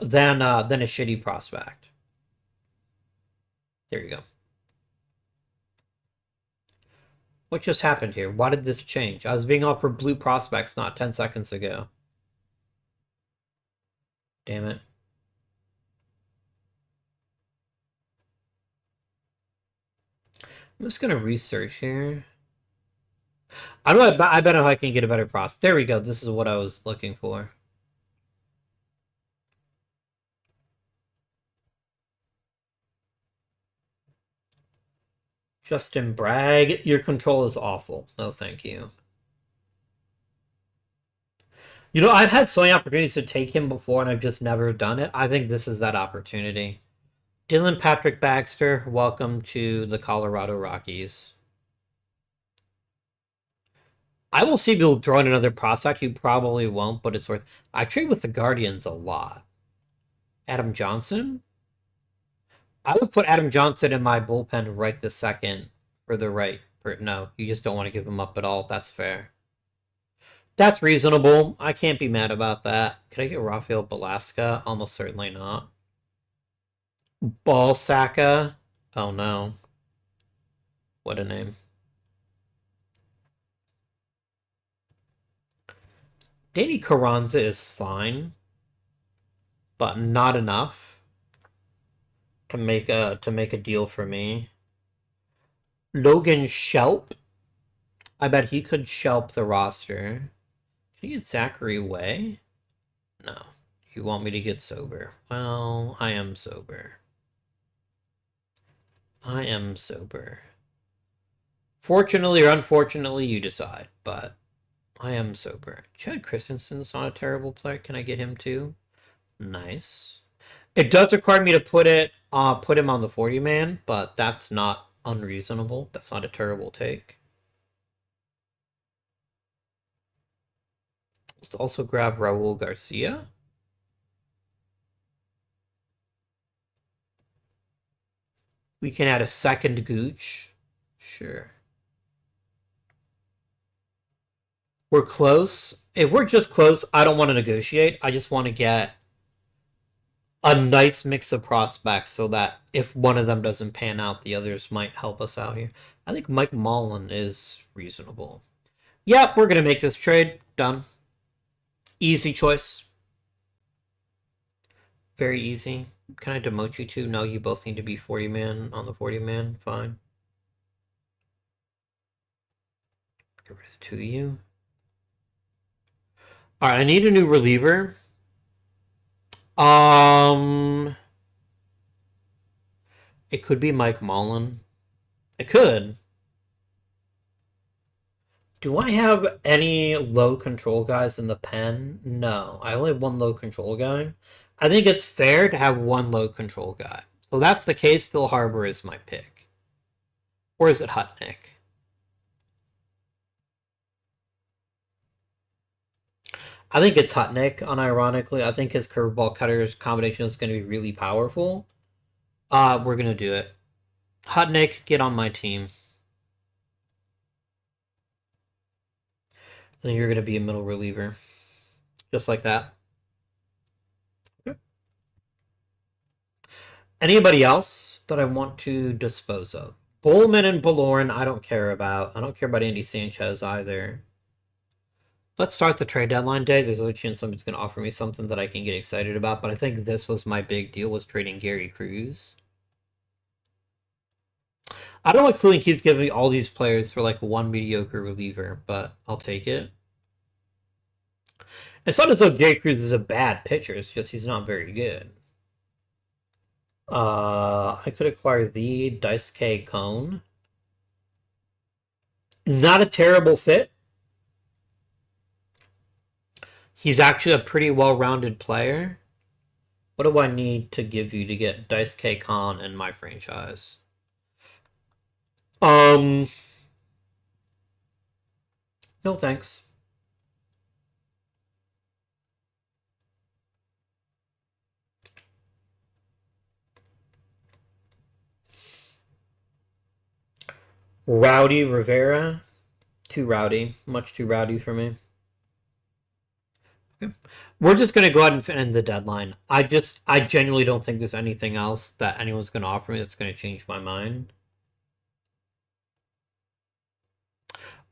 shitty prospect. There you go. What just happened here? Why did this change? I was being offered blue prospects not 10 seconds ago. Damn it. I'm just going to research here. I don't know. I bet if I can get a better process. There we go. This is what I was looking for. Justin Bragg, your control is awful. No, thank you. You know, I've had so many opportunities to take him before, and I've just never done it. I think this is that opportunity. Dylan Patrick Baxter, welcome to the Colorado Rockies. I will see if you'll throw in another prospect. You probably won't, but it's worth. I trade with the Guardians a lot. Adam Johnson? I would put Adam Johnson in my bullpen right this second for the right. No, you just don't want to give him up at all. That's fair. That's reasonable. I can't be mad about that. Could I get Rafael Belasca? Almost certainly not. Balsaca? Oh no. What a name. Danny Carranza is fine, but not enough to make a deal for me. Logan Shelp? I bet he could Shelp the roster. Can you get Zachary Way? No. You want me to get sober? Well, I am sober. I am sober. Fortunately or unfortunately, you decide, but I am sober. Chad Christensen's not a terrible player. Can I get him too? Nice. It does require me to put him on the 40-man, but that's not unreasonable. That's not a terrible take. Let's also grab Raul Garcia. We can add a second Gooch. Sure. We're close. If we're just close, I don't want to negotiate. I just want to get a nice mix of prospects so that if one of them doesn't pan out, the others might help us out here. I think Mike Mullen is reasonable. Yep, we're going to make this trade. Done. Easy choice. Very easy. Can I demote you two? No, you both need to be 40-man on the 40-man. Fine. Get rid of the two of you. Alright, I need a new reliever. It could be Mike Mullen. It could. Do I have any low control guys in the pen? No. I only have one low control guy. I think it's fair to have one low control guy. So that's the case. Phil Harbor is my pick. Or is it Hutnick? I think it's Hutnick, unironically. I think his curveball cutters combination is going to be really powerful. We're going to do it. Hutnick, get on my team. Then you're going to be a middle reliever. Just like that. Okay. Anybody else that I want to dispose of? Bullman and Ballorn, I don't care about. I don't care about Andy Sanchez either. Let's start the trade deadline day. There's a chance somebody's going to offer me something that I can get excited about, but I think this was my big deal, was trading Gary Cruz. I don't like feeling he's giving me all these players for like one mediocre reliever, but I'll take it. It's not as though Gary Cruz is a bad pitcher, it's just he's not very good. I could acquire the Daisuke Cone. Not a terrible fit. He's actually a pretty well-rounded player. What do I need to give you to get Daisuke Khan in my franchise? No thanks. Rowdy Rivera. Too rowdy. Much too rowdy for me. Okay. We're just going to go ahead and end the deadline. I genuinely don't think there's anything else that anyone's going to offer me that's going to change my mind.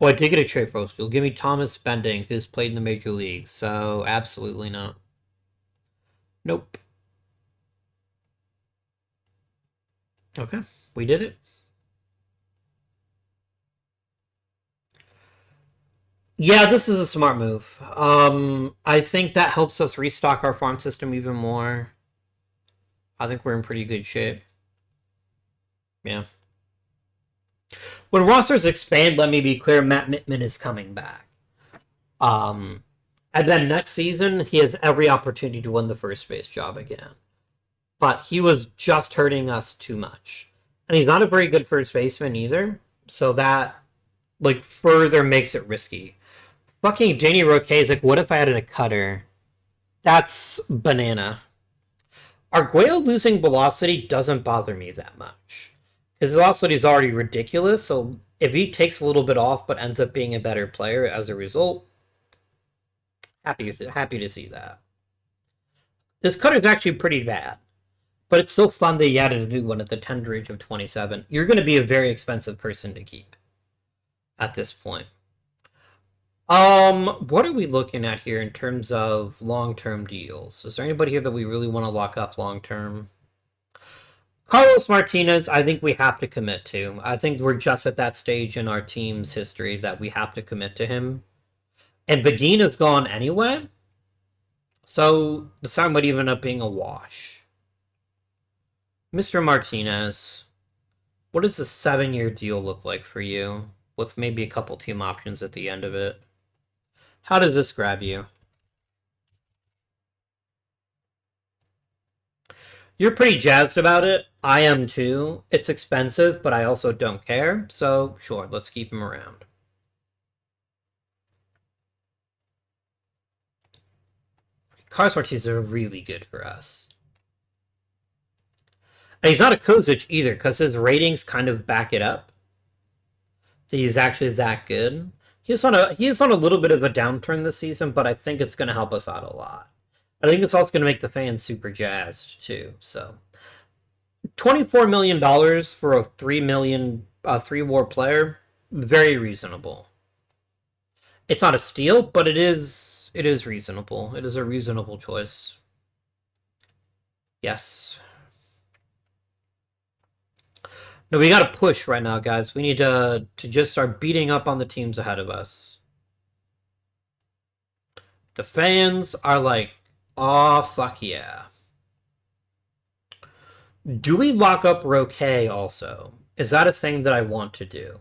Oh, I did get a trade post. You'll give me Thomas Bending, who's played in the major leagues, so absolutely not. Nope. Okay, we did it. Yeah, this is a smart move. I think that helps us restock our farm system even more. I think we're in pretty good shape. Yeah. When rosters expand, let me be clear, Matt Mittman is coming back. Um, and then next season, he has every opportunity to win the first base job again. But he was just hurting us too much. And he's not a very good first baseman either. So that, like, further makes it risky. Fucking Danny Roquet is like, what if I added a cutter? That's banana. Arguello losing velocity doesn't bother me that much. His velocity is already ridiculous, so if he takes a little bit off but ends up being a better player as a result, happy to see that. This cutter is actually pretty bad, but it's still fun that he added a new one at the tender age of 27. You're going to be a very expensive person to keep at this point. What are we looking at here in terms of long-term deals? Is there anybody here that we really want to lock up long-term? Carlos Martinez, I think we have to commit to. I think we're just at that stage in our team's history that we have to commit to him. And Begin is gone anyway, so the sign might even end up being a wash. Mr. Martinez, what does a 7-year deal look like for you, with maybe a couple team options at the end of it? How does this grab you? You're pretty jazzed about it. I am too. It's expensive, but I also don't care. So, sure, let's keep him around. Carlos Martinez are really good for us. And he's not a Kozic either, because his ratings kind of back it up. That he's actually that good. He is on a little bit of a downturn this season, but I think it's going to help us out a lot. I think it's also going to make the fans super jazzed too. So, $24 million for a 3 million 3-war player, very reasonable. It's not a steal, but it is reasonable. It is a reasonable choice. Yes. No, we got to push right now, guys. We need to just start beating up on the teams ahead of us. The fans are like, "Aw, fuck yeah." Do we lock up Roquet also? Is that a thing that I want to do?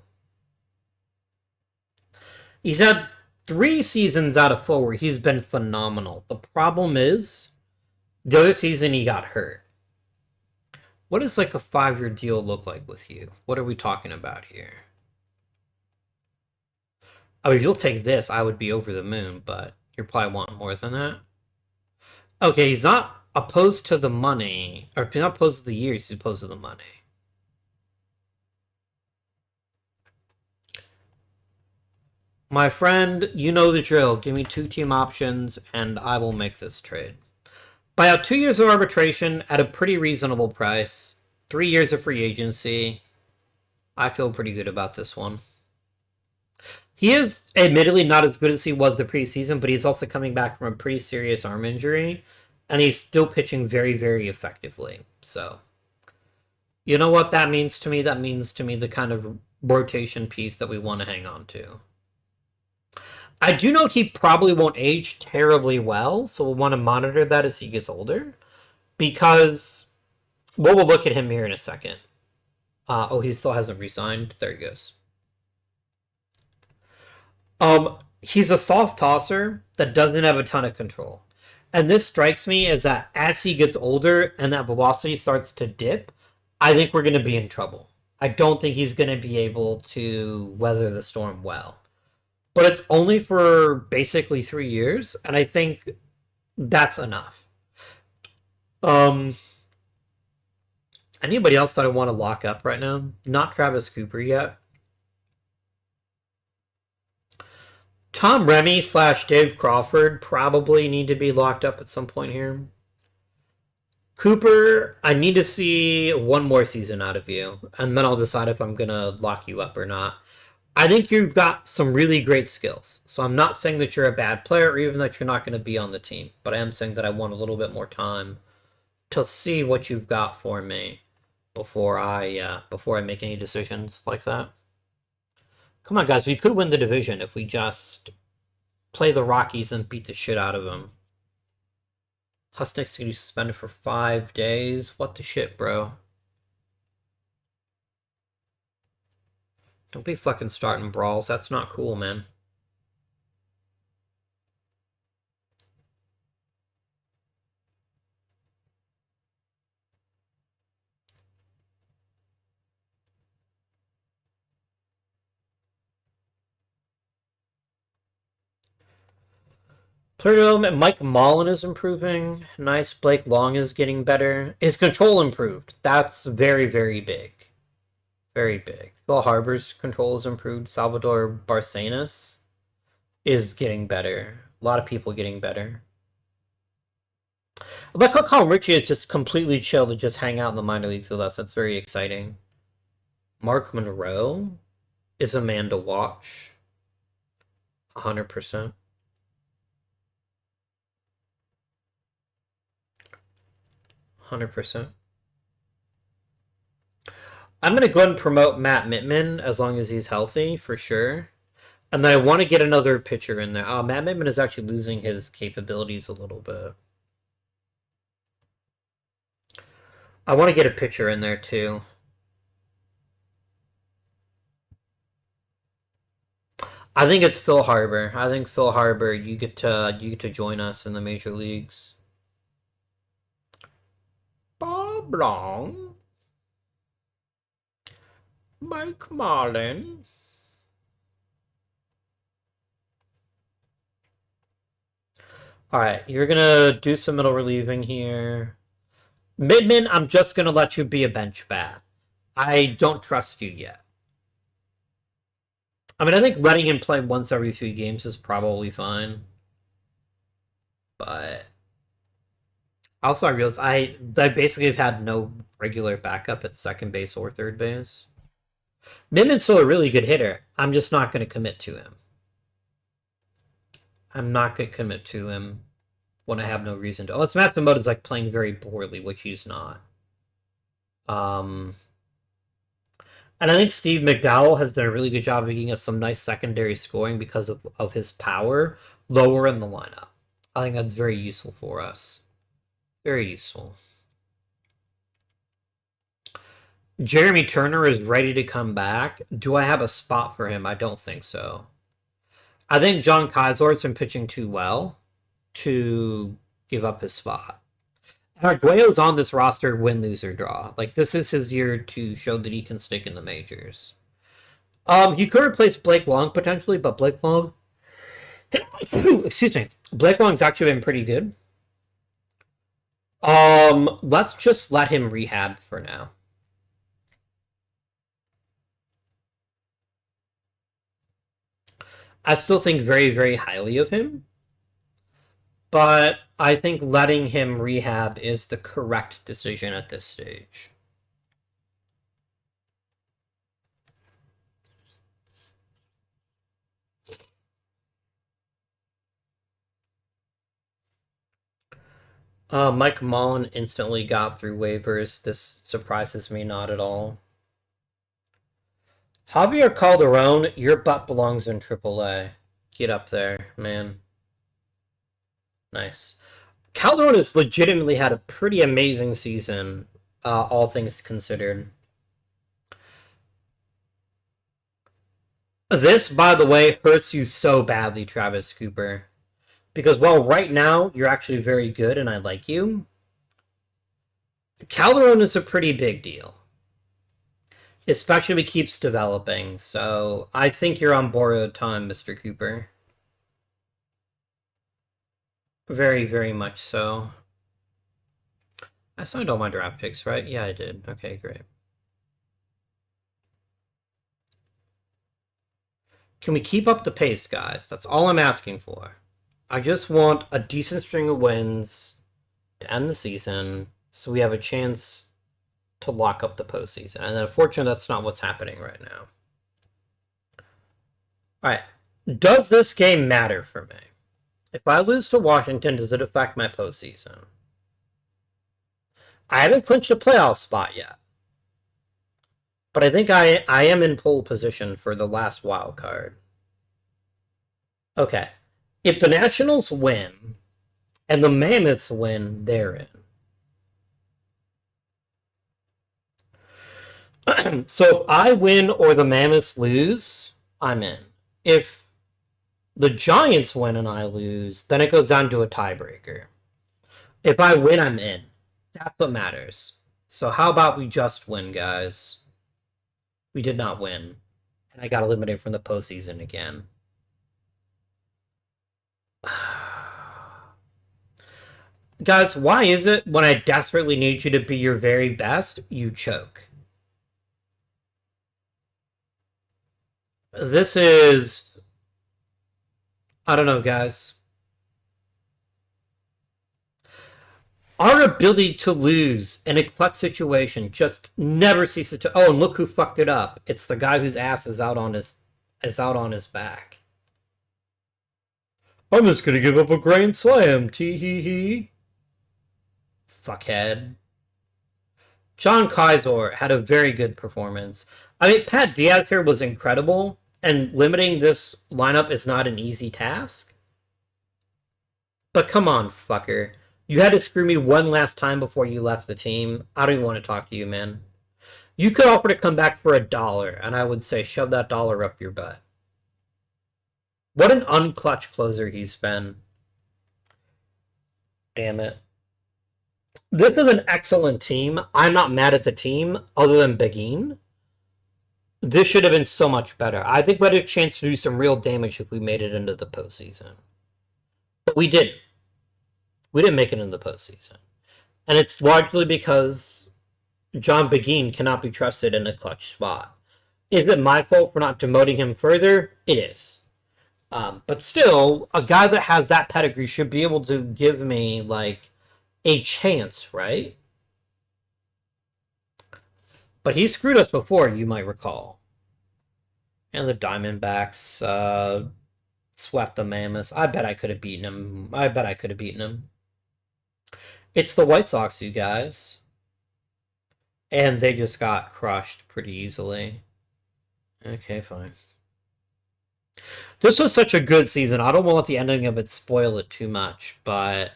He's had 3 seasons out of 4 where he's been phenomenal. The problem is, the other season he got hurt. What does like a 5-year deal look like with you? What are we talking about here? Oh, if you'll take this, I would be over the moon, but you're probably wanting more than that. Okay, he's not opposed to the money, or he's not opposed to the years, he's opposed to the money. My friend, you know the drill. Give me 2 team options, and I will make this trade. Buy out 2 years of arbitration at a pretty reasonable price, 3 years of free agency. I feel pretty good about this one. He is admittedly not as good as he was the preseason, but he's also coming back from a pretty serious arm injury, and he's still pitching very, very effectively. So, you know what that means to me? That means to me the kind of rotation piece that we want to hang on to. I do know he probably won't age terribly well, so we'll want to monitor that as he gets older, because we'll look at him here in a second. He still hasn't resigned. There he goes. He's a soft tosser that doesn't have a ton of control. And this strikes me as that as he gets older and that velocity starts to dip, I think we're going to be in trouble. I don't think he's going to be able to weather the storm well. But it's only for basically 3 years, and I think that's enough. Anybody else that I want to lock up right now? Not Travis Cooper yet. Tom Remy / Dave Crawford probably need to be locked up at some point here. Cooper, I need to see one more season out of you, and then I'll decide if I'm going to lock you up or not. I think you've got some really great skills. So I'm not saying that you're a bad player or even that you're not going to be on the team, but I am saying that I want a little bit more time to see what you've got for me before I make any decisions like that. Come on, guys, we could win the division if we just play the Rockies and beat the shit out of them. Husnick's gonna be suspended for 5 days. What the shit, bro? Don't be fucking starting brawls. That's not cool, man. Player development, Mike Mullen is improving. Nice. Blake Long is getting better. His control improved. That's very, very big. Very big. Phil Harbor's control is improved. Salvador Barcenas is getting better. A lot of people getting better. I like how Colin Ritchie is just completely chill to just hang out in the minor leagues with us. That's very exciting. Mark Monroe is a man to watch. 100%. 100%. I'm going to go ahead and promote Matt Mittman as long as he's healthy, for sure. And then I want to get another pitcher in there. Matt Mittman is actually losing his capabilities a little bit. I want to get a pitcher in there, too. I think it's Phil Harbor. I think Phil Harbor, you get to join us in the major leagues. Bob Long. Mike Marlin. Alright, you're gonna do some middle relieving here. Midman, I'm just gonna let you be a bench bat. I don't trust you yet. I mean, I think letting him play once every few games is probably fine. But also I realized I basically have had no regular backup at second base or third base. Midman's still a really good hitter. I'm just not going to commit to him. I'm not going to commit to him when I have no reason to. Unless Matsumoto's like playing very poorly, which he's not. And I think Steve McDowell has done a really good job of getting us some nice secondary scoring because of his power lower in the lineup. I think that's very useful for us. Very useful. Jeremy Turner is ready to come back. Do I have a spot for him? I don't think so. I think John Kaiser's been pitching too well to give up his spot. Arguello's on this roster, win, lose, or draw. Like, this is his year to show that he can stick in the majors. You could replace Blake Long, potentially, but Blake Long... excuse me. Blake Long's actually been pretty good. Let's just let him rehab for now. I still think very, very highly of him. But I think letting him rehab is the correct decision at this stage. Mike Mullen instantly got through waivers. This surprises me not at all. Javier Calderon, your butt belongs in AAA. Get up there, man. Nice. Calderon has legitimately had a pretty amazing season, all things considered. This, by the way, hurts you so badly, Travis Cooper. Because, well, right now, you're actually very good and I like you. Calderon is a pretty big deal. Especially if he keeps developing, so I think you're on borrowed time, Mr. Cooper. Very, very much so. I signed all my draft picks, right? Yeah, I did. Okay, great. Can we keep up the pace, guys? That's all I'm asking for. I just want a decent string of wins to end the season so we have a chance to lock up the postseason. And unfortunately, that's not what's happening right now. Alright. Does this game matter for me? If I lose to Washington, does it affect my postseason? I haven't clinched a playoff spot yet. But I think I am in pole position for the last wild card. Okay. If the Nationals win and the Mammoths win, they're in. So if I win or the Mammoths lose, I'm in. If the Giants win and I lose, then it goes down to a tiebreaker. If I win, I'm in. That's what matters. So how about we just win, guys? We did not win. And I got eliminated from the postseason again. Guys, why is it when I desperately need you to be your very best, you choke? This is... I don't know, guys. Our ability to lose in a clutch situation just never ceases to... Oh, and look who fucked it up. It's the guy whose ass is out on his back. I'm just gonna give up a grand slam, tee-hee-hee. Fuckhead. John Kaiser had a very good performance. I mean, Pat Diaz here was incredible, and limiting this lineup is not an easy task. But come on, fucker. You had to screw me one last time before you left the team. I don't even want to talk to you, man. You could offer to come back for $1, and I would say shove that dollar up your butt. What an unclutch closer he's been. Damn it. This is an excellent team. I'm not mad at the team, other than Begin. This should have been so much better. I think we had a chance to do some real damage if we made it into the postseason. But we didn't. We didn't make it into the postseason. And it's largely because John Begin cannot be trusted in a clutch spot. Is it my fault for not demoting him further? It is. But still, a guy that has that pedigree should be able to give me, like, a chance, right? But he screwed us before, you might recall. And the Diamondbacks swept the Mammoths. I bet I could have beaten him. It's the White Sox, you guys. And they just got crushed pretty easily. Okay, fine. This was such a good season. I don't want to let the ending of it spoil it too much, but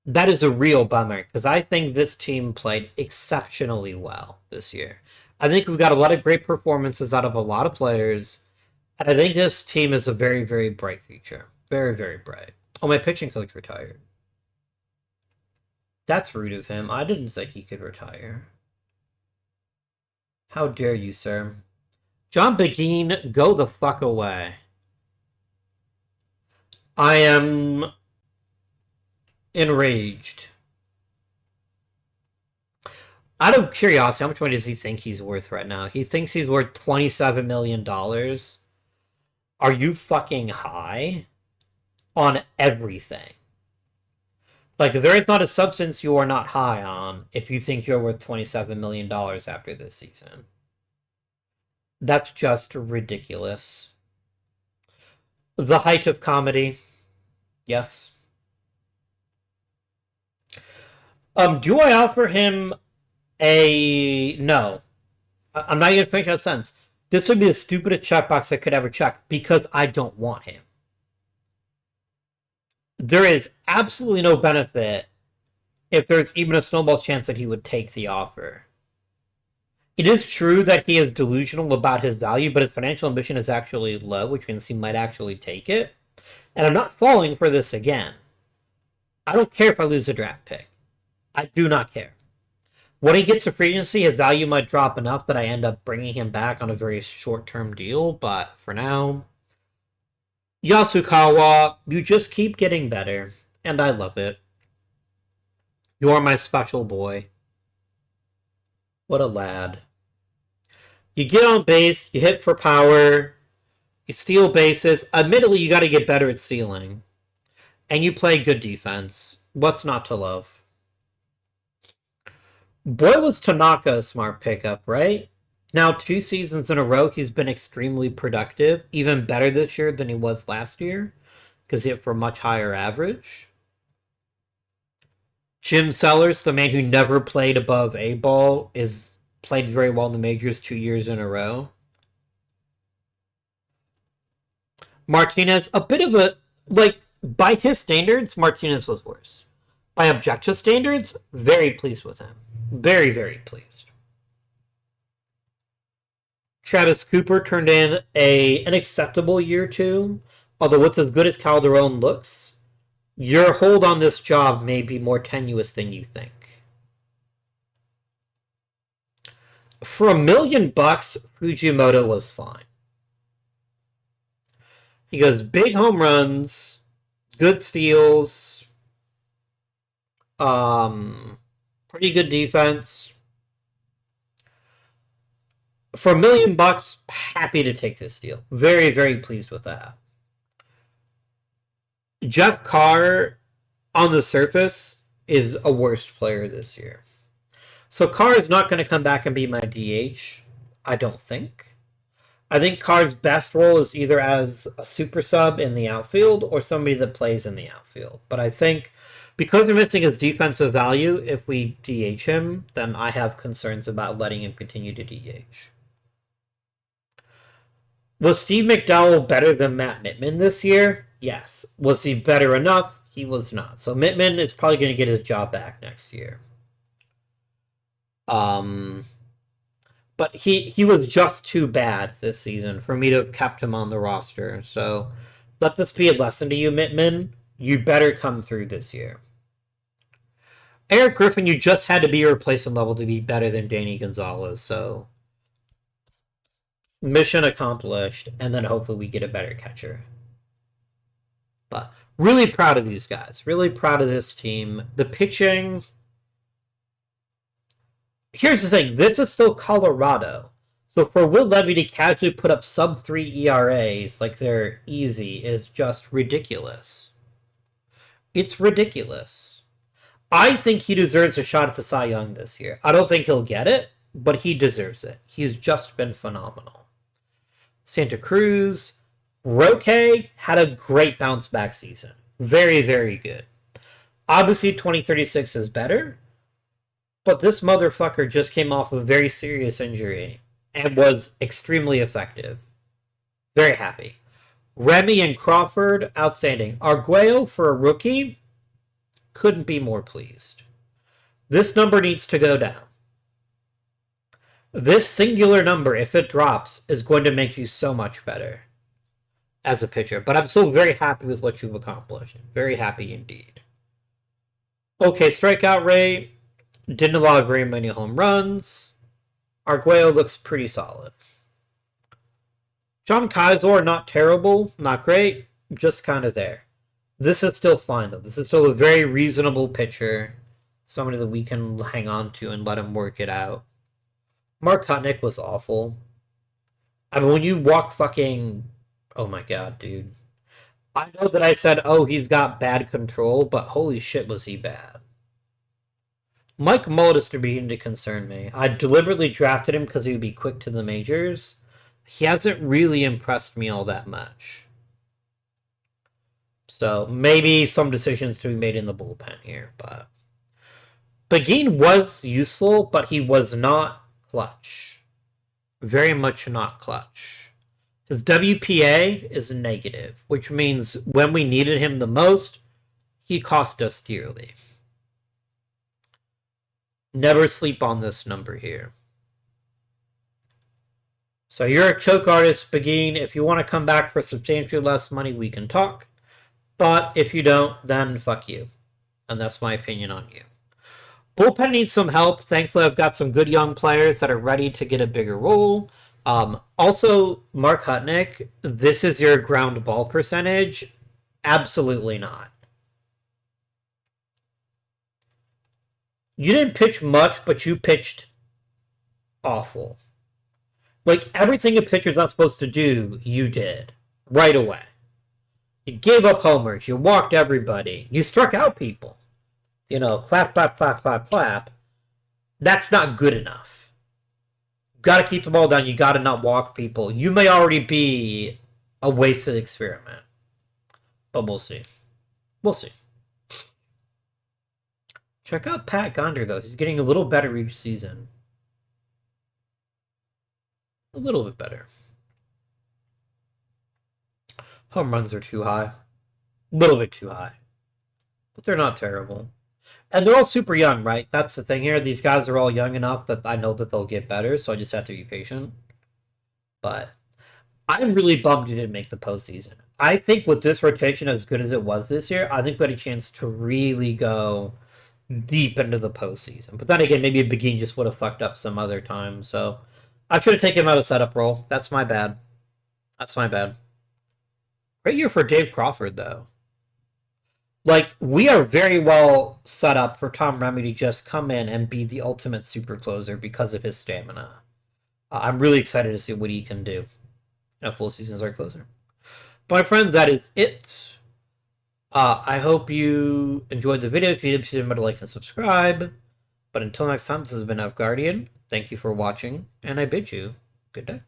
that is a real bummer, because I think this team played exceptionally well this year. I think we got a lot of great performances out of a lot of players, and I think this team is a very, very bright future. Very, very bright. Oh, my pitching coach retired. That's rude of him. I didn't say he could retire. How dare you, sir? John Begin, go the fuck away. I am enraged. Out of curiosity, how much money does he think he's worth right now? He thinks he's worth $27 million. Are you fucking high? On everything. Like, there is not a substance you are not high on if you think you're worth $27 million after this season. That's just ridiculous. The height of comedy. Yes. Do I offer him a... No. I'm not going to finish that sentence. This would be the stupidest checkbox I could ever check, because I don't want him. There is absolutely no benefit if there's even a snowball's chance that he would take the offer. It is true that he is delusional about his value, but his financial ambition is actually low, which means he might actually take it. And I'm not falling for this again. I don't care if I lose a draft pick. I do not care. When he gets to free agency, his value might drop enough that I end up bringing him back on a very short-term deal, but for now, Yasukawa, you just keep getting better, and I love it. You are my special boy. What a lad. You get on base, you hit for power, you steal bases. Admittedly, you got to get better at stealing. And you play good defense. What's not to love? Boy, was Tanaka a smart pickup, right? Now, 2 seasons in a row, he's been extremely productive. Even better this year than he was last year, because he hit for a much higher average. Jim Sellers, the man who never played above A-ball, is played very well in the majors 2 years in a row. Martinez, a bit of a... Like, by his standards, Martinez was worse. By objective standards, very pleased with him. Very, very pleased. Travis Cooper turned in an acceptable year two, although with as good as Calderon looks, your hold on this job may be more tenuous than you think. For $1 million, Fujimoto was fine. He goes big home runs, good steals, pretty good defense. For $1 million, happy to take this deal. Very, very pleased with that. Jeff Carr, on the surface, is a worse player this year. So Carr is not going to come back and be my DH, I don't think. I think Carr's best role is either as a super sub in the outfield or somebody that plays in the outfield. But I think because we're missing his defensive value, if we DH him, then I have concerns about letting him continue to DH. Was Steve McDowell better than Matt Mittman this year? Yes. Was he better enough? He was not. So Mittman is probably going to get his job back next year. But he was just too bad this season for me to have kept him on the roster. So let this be a lesson to you, Mittman. You better come through this year. Eric Griffin, you just had to be a replacement level to be better than Danny Gonzalez. So mission accomplished, and then hopefully we get a better catcher. But really proud of these guys. Really proud of this team. The pitching... Here's the thing. This is still Colorado. So for Will Levy to casually put up sub-3 ERAs like they're easy is just ridiculous. It's ridiculous. I think he deserves a shot at the Cy Young this year. I don't think he'll get it, but he deserves it. He's just been phenomenal. Santa Cruz, Roque had a great bounce back season. Very, very good. Obviously, 2036 is better, but this motherfucker just came off a very serious injury and was extremely effective. Very happy. Remy and Crawford, outstanding. Arguello, for a rookie, couldn't be more pleased. This number needs to go down. This singular number, if it drops, is going to make you so much better as a pitcher. But I'm still very happy with what you've accomplished. Very happy indeed. Okay, strikeout rate. Didn't allow very many home runs. Arguello looks pretty solid. John Kaiser, not terrible, not great, just kind of there. This is still fine, though. This is still a very reasonable pitcher. Somebody that we can hang on to and let him work it out. Mark Hutnick was awful. I mean, when you walk fucking... Oh my god, dude. I know that I said, oh, he's got bad control, but holy shit was he bad. Mike Mullett is beginning to concern me. I deliberately drafted him because he would be quick to the majors. He hasn't really impressed me all that much. So maybe some decisions to be made in the bullpen here, but... Begin was useful, but he was not clutch. Very much not clutch. His WPA is negative, which means when we needed him the most, he cost us dearly. Never sleep on this number here. So you're a choke artist, Begin. If you want to come back for substantially less money, we can talk. But if you don't, then fuck you. And that's my opinion on you. Bullpen needs some help. Thankfully, I've got some good young players that are ready to get a bigger role. Also, Mark Hutnick, this is your ground ball percentage. Absolutely not. You didn't pitch much, but you pitched awful. Like, everything a pitcher's not supposed to do, you did. Right away. You gave up homers. You walked everybody. You struck out people. You know, clap, clap, clap, clap, clap. That's not good enough. You gotta keep the ball down. You gotta not walk people. You may already be a wasted experiment. But we'll see. We'll see. Check out Pat Gonder, though. He's getting a little better each season. A little bit better. Home runs are too high. A little bit too high. But they're not terrible. And they're all super young, right? That's the thing here. These guys are all young enough that I know that they'll get better, so I just have to be patient. But I'm really bummed he didn't make the postseason. I think with this rotation as good as it was this year, I think we had a chance to really go deep into the postseason. But then again, maybe Begin just would have fucked up some other time. So I should have taken him out of setup role. That's my bad. That's my bad. Great year for Dave Crawford, though. Like, we are very well set up for Tom Remy to just come in and be the ultimate super closer because of his stamina. I'm really excited to see what he can do a full season as our closer. But my friends, that is it. I hope you enjoyed the video. If you did, remember to like and subscribe. But until next time, this has been Guardian. Thank you for watching, and I bid you good day.